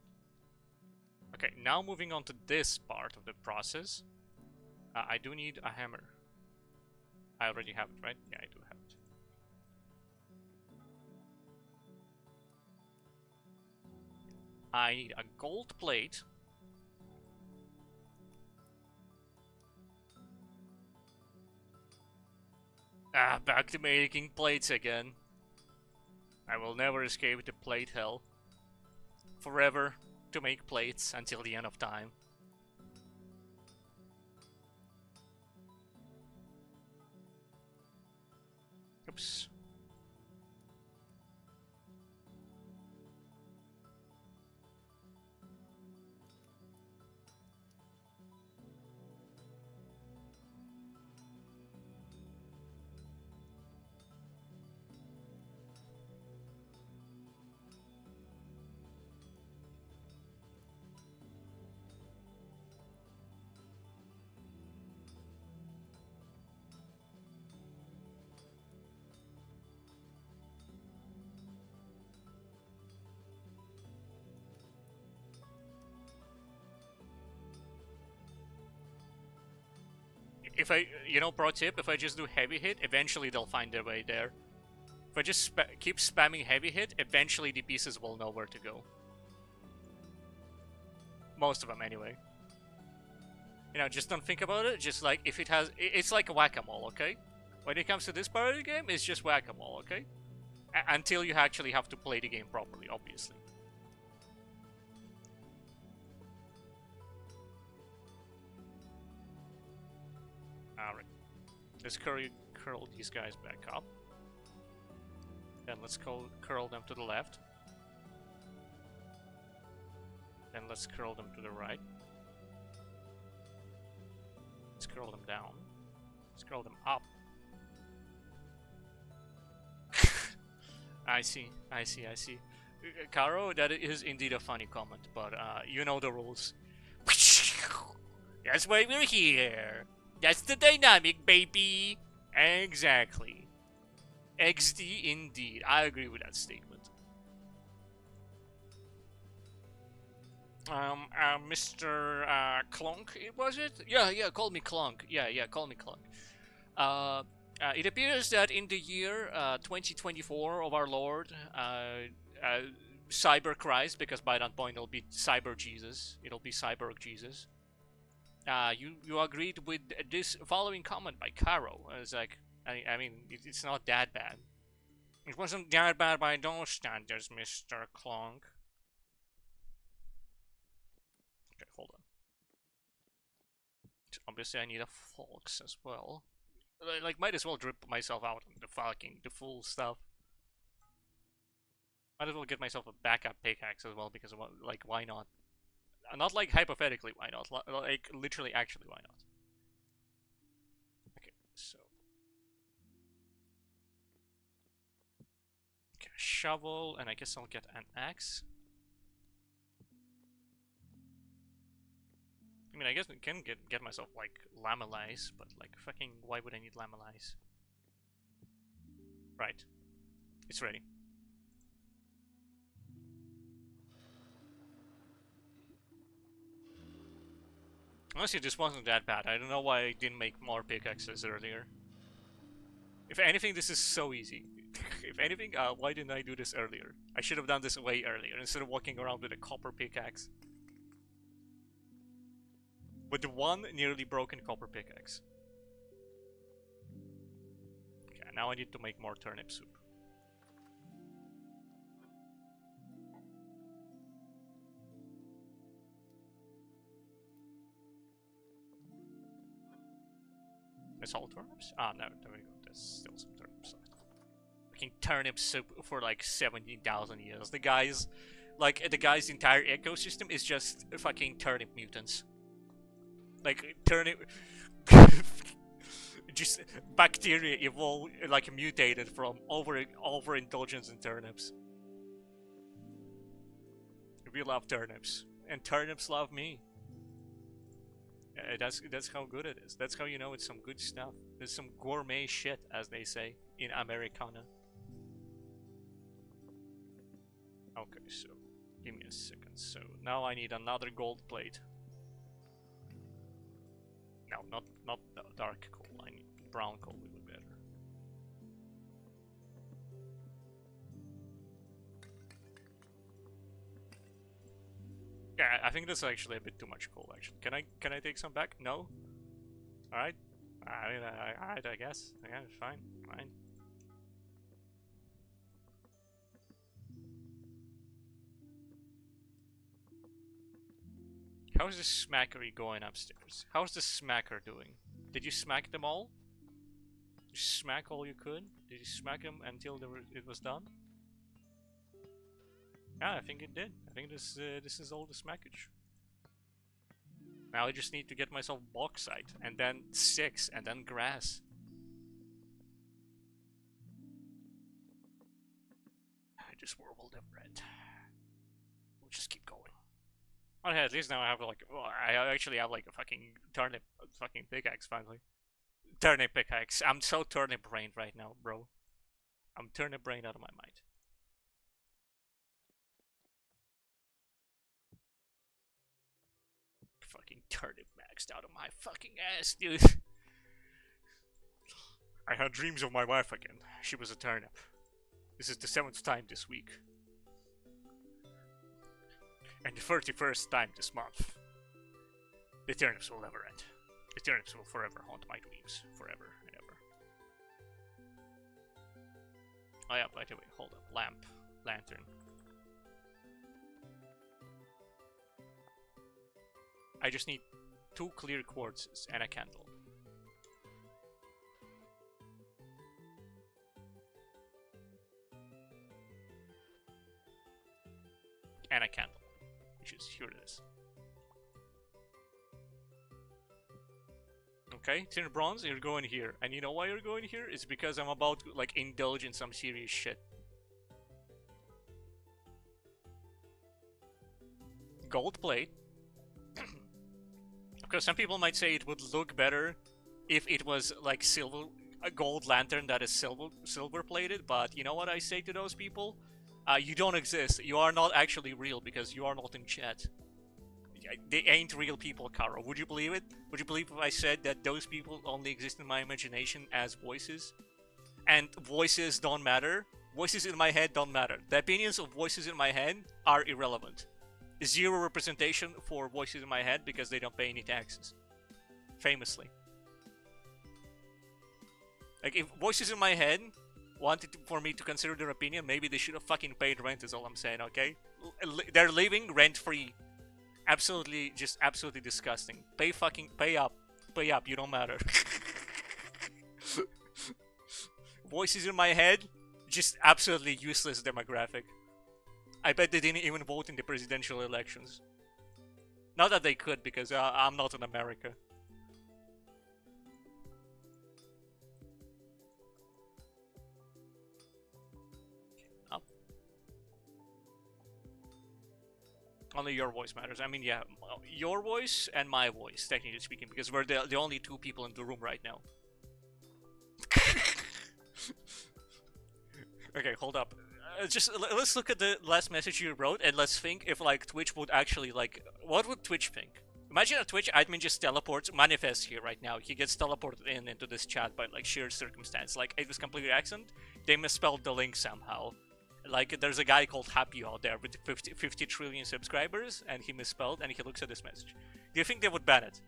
Okay, now moving on to this part of the process. I do need a hammer. I already have it, right? Yeah, I do have it. I need a gold plate. Back to making plates again. I will never escape the plate hell. Forever to make plates until the end of time. Oops. if I, pro tip, if I just do heavy hit, eventually they'll find their way there. If I just keep spamming heavy hit, eventually the pieces will know where to go. Most of them, anyway. Just don't think about it. Just like, if it has... It's like whack-a-mole, okay? When it comes to this part of the game, it's just whack-a-mole, okay? Until you actually have to play the game properly, obviously. Alright. Let's curl these guys back up. Then let's curl them to the left. Then let's curl them to the right. Let's curl them down. Let's curl them up. I see. Caro, that is indeed a funny comment, but you know the rules. That's why we're here. That's the dynamic, baby. Exactly. XD indeed. I agree with that statement. Mr. Clonk, was it? Yeah, call me Clonk. Yeah, call me Clonk. It appears that in the year 2024 of our Lord, Cyber Christ, because by that point it'll be Cyber Jesus. It'll be Cyborg Jesus. You agreed with this following comment by Caro. It's like, I mean, it's not that bad. It wasn't that bad by those standards, Mr. Clonk. Okay, hold on. Obviously, I need a Fox as well. Like, might as well drip myself out on the full stuff. Might as well get myself a backup pickaxe as well, because, like, why not? Not like hypothetically, why not? Like, literally, actually, why not? Okay, so. Okay, shovel, and I guess I'll get an axe. I mean, I guess I can get myself, like, lamellais, but, like, fucking, why would I need lamellais? Right. It's ready. Honestly, this wasn't that bad. I don't know why I didn't make more pickaxes earlier. If anything, this is so easy. If anything, why didn't I do this earlier? I should have done this way earlier, instead of walking around with a copper pickaxe. With the one nearly broken copper pickaxe. Okay, now I need to make more turnip soup. That's all turnips? Ah, no, there we go. There's still some turnips left. Fucking turnip soup for like 17,000 years. The guy's entire ecosystem is just fucking turnip mutants. Like, turnip... just bacteria evolved, like, mutated from overindulgence in turnips. We love turnips. And turnips love me. That's how good it is. That's how you know it's some good stuff. There's some gourmet shit, as they say, in Americana. Okay, so, give me a second. So, now I need another gold plate. No, not dark coal. I need brown coal would be better. Yeah, I think that's actually a bit too much coal. Actually, can I take some back? No. All right. Alright, I guess. Yeah, fine. How's the smackery going upstairs? How's the smacker doing? Did you smack them all? Did you smack all you could? Did you smack them until it was done? Yeah, I think it did. I think this is all the smackage. Now I just need to get myself bauxite, and then 6, and then grass. I just warbled them red. We'll just keep going. Okay, at least now I have like, well, I actually have like a fucking turnip fucking pickaxe finally. Turnip pickaxe. I'm so turnip brained right now, bro. I'm turnip brained out of my mind. Fucking turnip maxed out of my fucking ass, dude. I had dreams of my wife again. She was a turnip. This is the 7th time this week. And the 31st time this month. The turnips will never end. The turnips will forever haunt my dreams. Forever and ever. Oh yeah, by the way, hold up. Lamp. Lantern. I just need 2 clear quartzes and a candle. And a candle. Which is, here it is. Okay, tin bronze, you're going here. And you know why you're going here? It's because I'm about to, like, indulge in some serious shit. Gold plate. Because some people might say it would look better if it was, like, a gold lantern that is silver plated, but you know what I say to those people? You don't exist. You are not actually real because you are not in chat. They ain't real people, Karo. Would you believe it? Would you believe if I said that those people only exist in my imagination as voices? And voices don't matter? Voices in my head don't matter. The opinions of voices in my head are irrelevant. Zero representation for voices in my head because they don't pay any taxes. Famously. Like, if voices in my head wanted for me to consider their opinion, maybe they should have fucking paid rent is all I'm saying, okay? They're living rent-free. Absolutely, just absolutely disgusting. Pay up. Pay up, you don't matter. Voices in my head, just absolutely useless demographic. I bet they didn't even vote in the presidential elections. Not that they could, because I'm not in America. Only your voice matters. I mean, yeah, your voice and my voice, technically speaking, because we're the only 2 people in the room right now. Okay, hold up. Let's look at the last message you wrote, and let's think if, like, Twitch would actually, like, what would Twitch think? Imagine a Twitch admin just teleports, manifests here right now. He gets teleported into this chat by, like, sheer circumstance. Like, it was completely accident. They misspelled the link somehow. Like, there's a guy called Happy out there with 50 trillion subscribers, and he misspelled, and he looks at this message. Do you think they would ban it?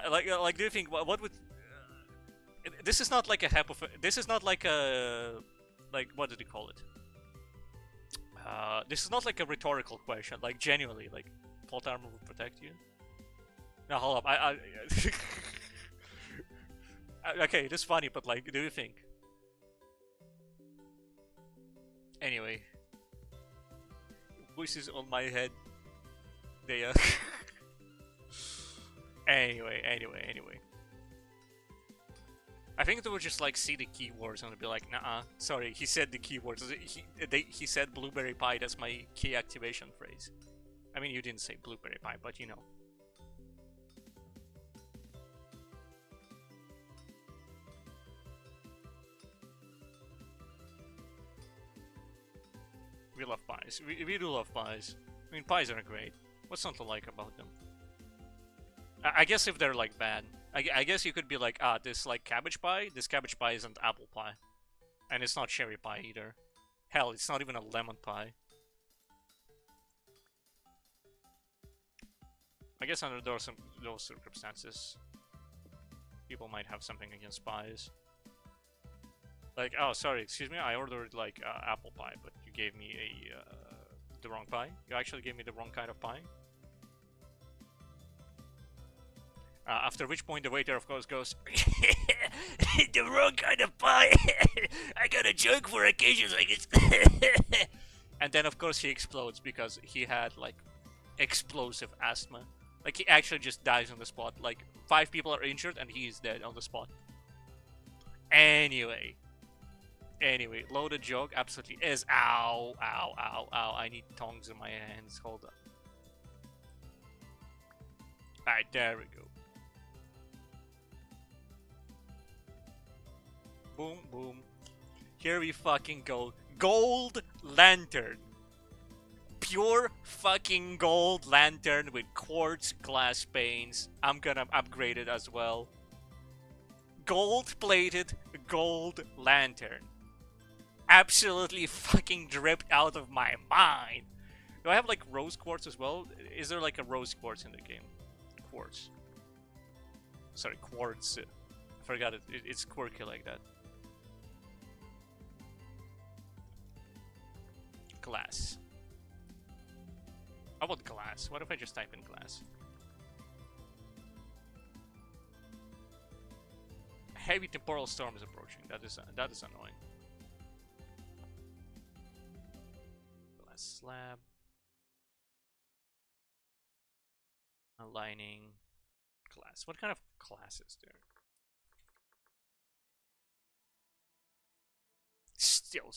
Like, do you think what would? This is not like a this is not like a, like, what did you call it? This is not like a rhetorical question. Like, genuinely, like, plot armor would protect you. Now hold up, okay, this is funny, but, like, do you think? Anyway, voices on my head. They anyway. I think they would just, like, see the keywords and be like, nah, sorry, he said the keywords. He said blueberry pie. That's my key activation phrase. I mean, you didn't say blueberry pie, but you know. We love pies. We do love pies. I mean, pies are great. What's not to like about them? I guess if they're, like, bad. I guess you could be like, this, like, cabbage pie? This cabbage pie isn't apple pie. And it's not cherry pie either. Hell, it's not even a lemon pie. I guess under those circumstances, people might have something against pies. Like, oh, sorry, excuse me, I ordered, like, apple pie, but you gave me the wrong pie. You actually gave me the wrong kind of pie. After which point the waiter, of course, goes, the wrong kind of pie. I got a joke for occasions like this. And then, of course, he explodes because he had, like, explosive asthma. Like, he actually just dies on the spot. Like, 5 people are injured and he's dead on the spot. Anyway, loaded joke absolutely is. Ow, ow, ow, ow. I need tongs in my hands. Hold up. Alright, there we go. Boom, boom. Here we fucking go. Gold lantern. Pure fucking gold lantern with quartz glass panes. I'm gonna upgrade it as well. Gold-plated gold lantern. Absolutely fucking dripped out of my mind. Do I have like rose quartz as well? Is there like a rose quartz in the game? Quartz. Sorry, quartz. I forgot it. It's quirky like that. Glass. How about glass? What if I just type in glass? Heavy temporal storm is approaching. That is annoying. Glass slab. Aligning. Glass. What kind of glass is there? Still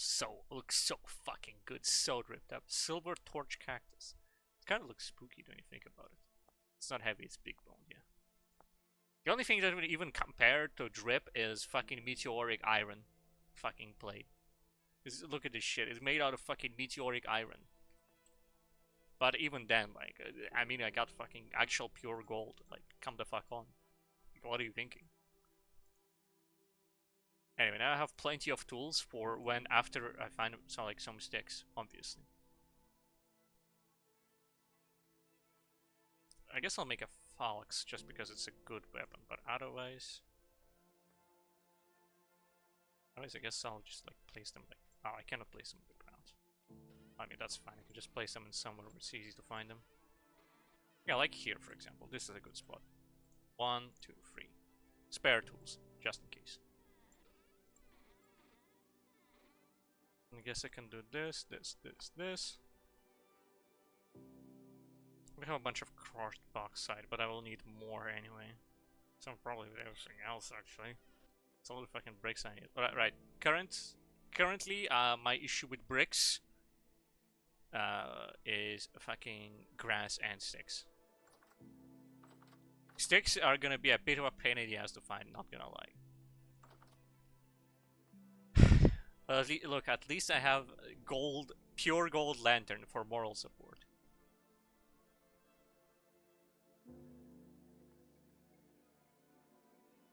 looks so fucking good, so dripped up. Silver torch cactus. It kind of looks spooky when you think about it. It's not heavy, it's big boned, yeah. The only thing that would even compare to drip is fucking meteoric iron fucking plate. Look at this shit, it's made out of fucking meteoric iron. But even then, like, I mean, I got fucking actual pure gold. Like, come the fuck on. What are you thinking? Anyway, now I have plenty of tools for when after I find some sticks, obviously. I guess I'll make a falx just because it's a good weapon, but otherwise I guess I'll just like place them like, oh, I cannot place them on the ground. I mean, that's fine, I can just place them in somewhere where it's easy to find them. Yeah, like here, for example. This is a good spot. 1, 2, 3. Spare tools, just in case. I guess I can do this, this, this, this. We have a bunch of crushed bauxite, but I will need more anyway. So probably everything else, actually. It's all the fucking bricks I need. Right. Currently, my issue with bricks is fucking grass and sticks. Sticks are gonna be a bit of a pain in the ass to find, not gonna lie. Look, at least I have gold, pure gold lantern for moral support.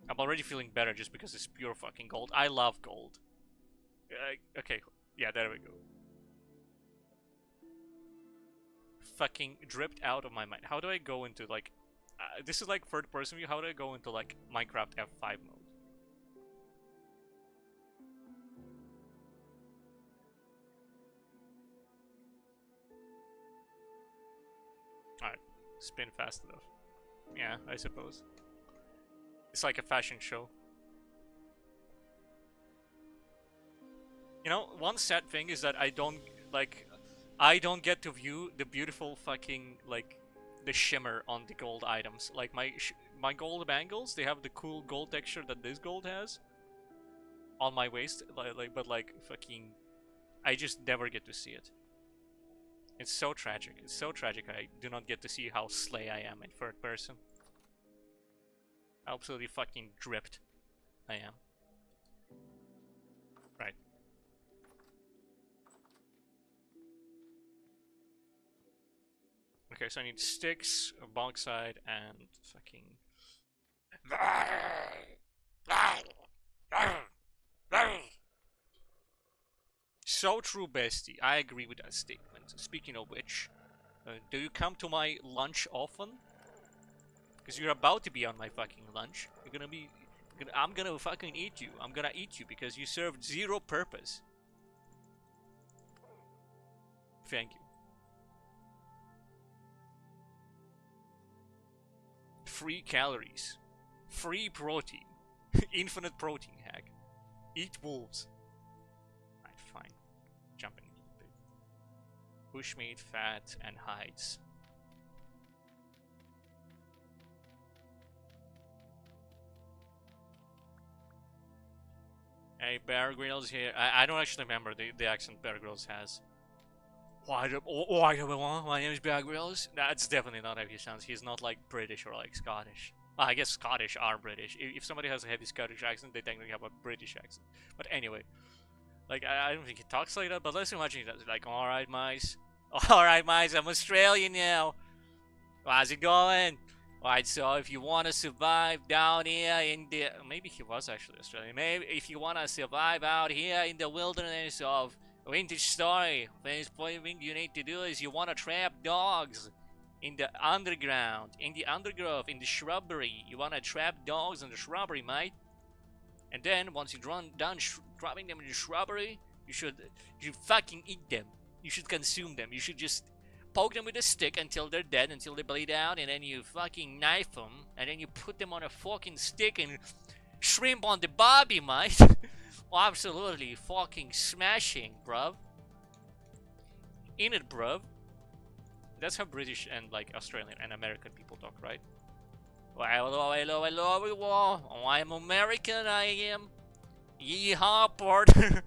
I'm already feeling better just because it's pure fucking gold. I love gold. Okay, yeah, there we go. Fucking dripped out of my mind. How do I go into like... this is like third person view. How do I go into like Minecraft F5 mode? Alright, spin fast enough. Yeah, I suppose. It's like a fashion show. You know, one sad thing is that I don't get to view the beautiful fucking, like, the shimmer on the gold items. Like, my gold bangles, they have the cool gold texture that this gold has on my waist, but like, fucking, I just never get to see it. It's so tragic. It's so tragic I do not get to see how slay I am in third person. Absolutely fucking dripped I am. Right. Okay, so I need sticks, bauxite, and fucking... So true, bestie. I agree with that statement. Speaking of which, do you come to my lunch often? Because you're about to be on my fucking lunch. You're gonna be... I'm gonna fucking eat you. I'm gonna eat you because you served zero purpose. Thank you. Free calories. Free protein. Infinite protein hack. Eat wolves. Alright, fine. Jumping a little bit. Bushmeat, fat, and hides. Hey, Bear Grylls here. I don't actually remember the accent Bear Grylls has. Why do we want? My name is Bear Grylls. That's definitely not how he sounds. He's not like British or like Scottish. Well, I guess Scottish are British. If somebody has a heavy Scottish accent, they technically have a British accent. But anyway, like I don't think he talks like that. But let's imagine that like, all right, mice, I'm Australian now. How's it going? Right, so if you want to survive down here in the... Maybe he was actually Australian. Maybe if you want to survive out here in the wilderness of Vintage Story, the first thing you need to do is you want to trap dogs in the underground, in the undergrowth, in the shrubbery. You want to trap dogs in the shrubbery, mate. And then, once you're done trapping them in the shrubbery, you should fucking eat them. You should consume them. You should just poke them with a stick until they're dead, until they bleed out, and then you fucking knife them, and then you put them on a fucking stick and shrimp on the barbie, mate. Absolutely fucking smashing, bruv. In it, bruv. That's how British and like Australian and American people talk, right? Well, hello, everyone. I'm American, I am. Yeehaw, partner.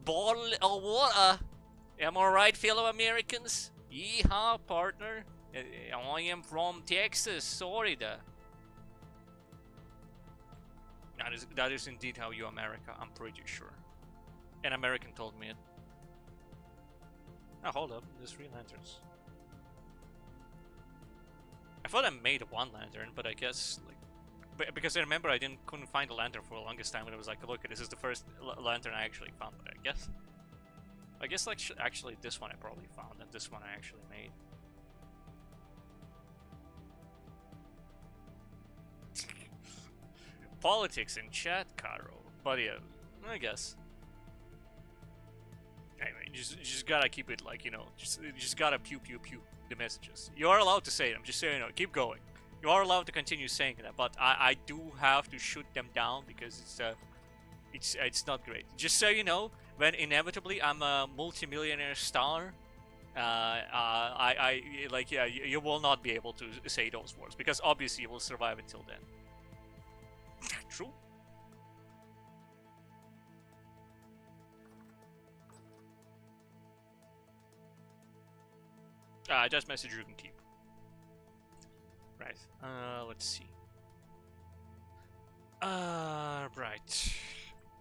Bottle of water. Am I right, fellow Americans? Yeehaw, partner. I am from Texas, sorry da. That is indeed how you America, I'm pretty sure. An American told me it. Oh, hold up, there's 3 lanterns. I thought I made 1 lantern, but I guess, like... Because I remember I couldn't find a lantern for the longest time, and I was like, look, this is the first lantern I actually found, but I guess like, actually this one I probably found, and this one I actually made. Politics in chat, Caro. But yeah, I guess. Anyway, you just gotta keep it like, you know, just gotta pew pew pew the messages. You are allowed to say them, just so you know, keep going. You are allowed to continue saying that, but I do have to shoot them down because it's not great. Just so you know, when inevitably I'm a multimillionaire star, you will not be able to say those words because obviously you will survive until then. True. Just message you can keep. Right. Let's see. Right.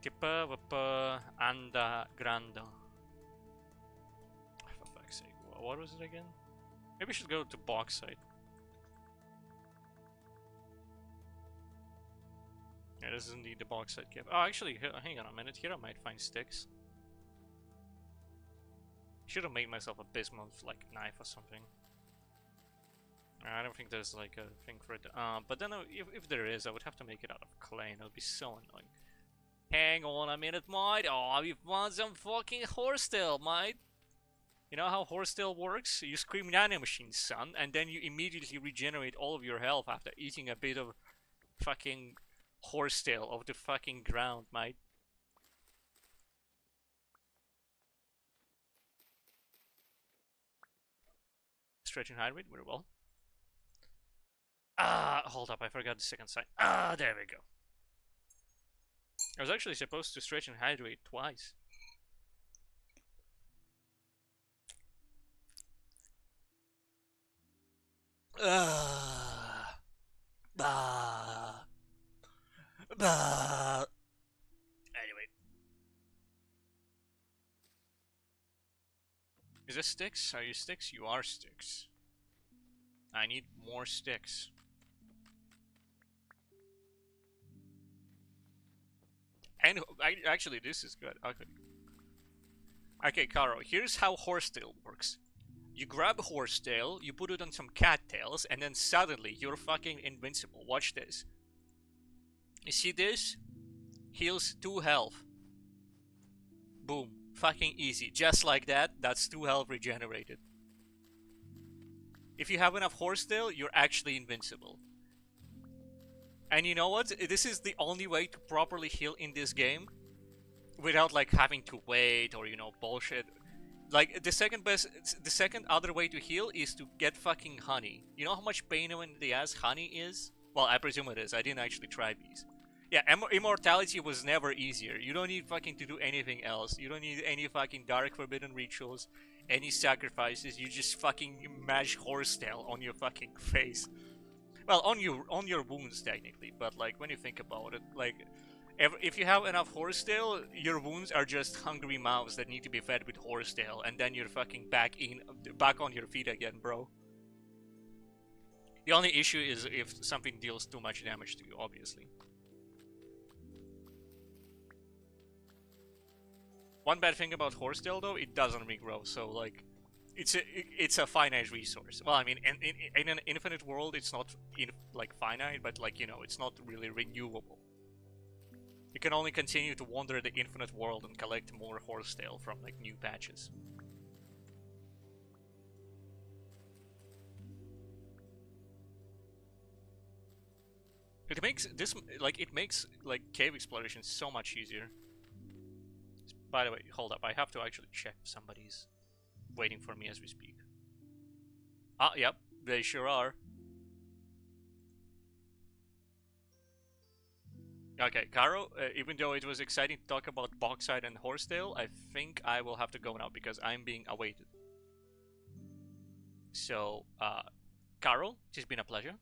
Tipa Vapa Anda Granda. For fuck's sake, what was it again? Maybe we should go to bauxite. Yeah, this is indeed the bauxite cave. Oh, actually, hang on a minute. Here I might find sticks. Should have made myself a bismuth like knife or something. I don't think there's like a thing for it. But then if there is, I would have to make it out of clay, and it would be so annoying. Hang on a minute, mate. Oh, we found some fucking horsetail, mate. You know how horsetail works? You scream nanomachine, son, and then you immediately regenerate all of your health after eating a bit of fucking horsetail off the fucking ground, mate. Stretch and hydrate, very well. Hold up, I forgot the second sign. There we go. I was actually supposed to stretch and hydrate twice. Anyway. Is this sticks? Are you sticks? You are sticks. I need more sticks. And actually, this is good. Okay. Okay, Caro, here's how horsetail works. You grab horsetail, you put it on some cattails, and then suddenly you're fucking invincible. Watch this. You see this? Heals 2 health. Boom. Fucking easy. Just like that, that's 2 health regenerated. If you have enough horsetail, you're actually invincible. And you know what? This is the only way to properly heal in this game without like having to wait or, you know, bullshit. Like the second other way to heal is to get fucking honey. You know how much pain in the ass honey is? Well, I presume it is. I didn't actually try these. Yeah, immortality was never easier. You don't need fucking to do anything else. You don't need any fucking dark forbidden rituals, any sacrifices. You just fucking mash horsetail on your fucking face. Well, on your wounds technically, but like when you think about it, like if you have enough horsetail, your wounds are just hungry mouths that need to be fed with horsetail, and then you're fucking back on your feet again, bro. The only issue is if something deals too much damage to you, obviously. One bad thing about Horsetail though, it doesn't regrow, so like it's a finite resource. Well, I mean, in an infinite world, it's not like finite, but like it's not really renewable. You can only continue to wander the infinite world and collect more Horsetail from like new patches. It makes this like cave exploration so much easier. By the way, hold up, I have to actually check if somebody's waiting for me as we speak. Ah, yep, they sure are. Okay, Caro, even though it was exciting to talk about Bauxite and Horsetail, I think I will have to go now because I'm being awaited. So, Caro, it's been a pleasure.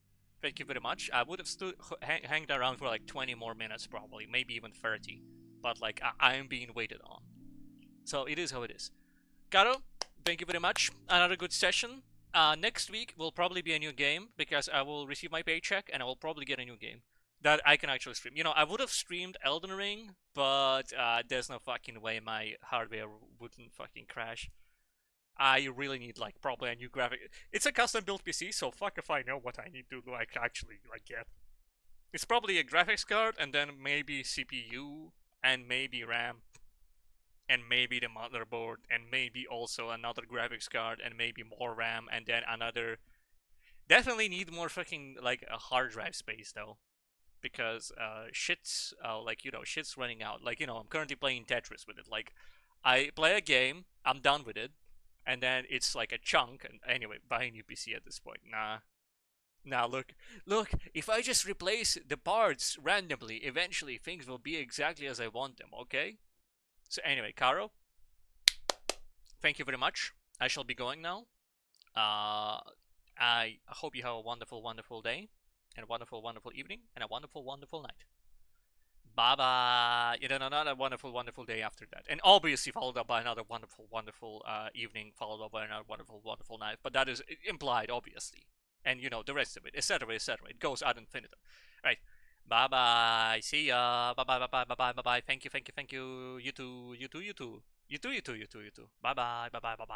Thank you very much. I would have hanged around for like 20 more minutes probably, maybe even 30. But like, I am being waited on. So it is how it is. Caro, thank you very much. Another good session. Next week will probably be a new game because I will receive my paycheck and I will probably get a new game that I can actually stream. I would have streamed Elden Ring, but there's no fucking way my hardware wouldn't fucking crash. I really need like probably a new graphic. It's a custom built PC, so fuck if I know what I need to like actually like get. It's probably a graphics card and then maybe CPU and maybe RAM and maybe the motherboard and maybe also another graphics card and maybe more RAM and then another. Definitely need more fucking like a hard drive space though, because shit's like shit's running out. Like I'm currently playing Tetris with it. Like I play a game, I'm done with it, and then it's like a chunk. And anyway, buy a new PC at this point. Nah. Now look. If I just replace the parts randomly, eventually things will be exactly as I want them. Okay. So anyway, Caro, thank you very much. I shall be going now. I hope you have a wonderful, wonderful day, and a wonderful, wonderful evening, and a wonderful, wonderful night. Bye bye. Another wonderful, wonderful day after that, and obviously followed up by another wonderful, wonderful evening, followed up by another wonderful, wonderful night. But that is implied, obviously, and the rest of it, etc., etc. It goes ad infinitum. Right. Bye bye. See ya. Bye bye. Bye bye. Bye bye. Bye bye. Thank you. Thank you. Thank you. You too. You too. You too. You too. You too. You too. You too. Bye bye. Bye bye. Bye bye.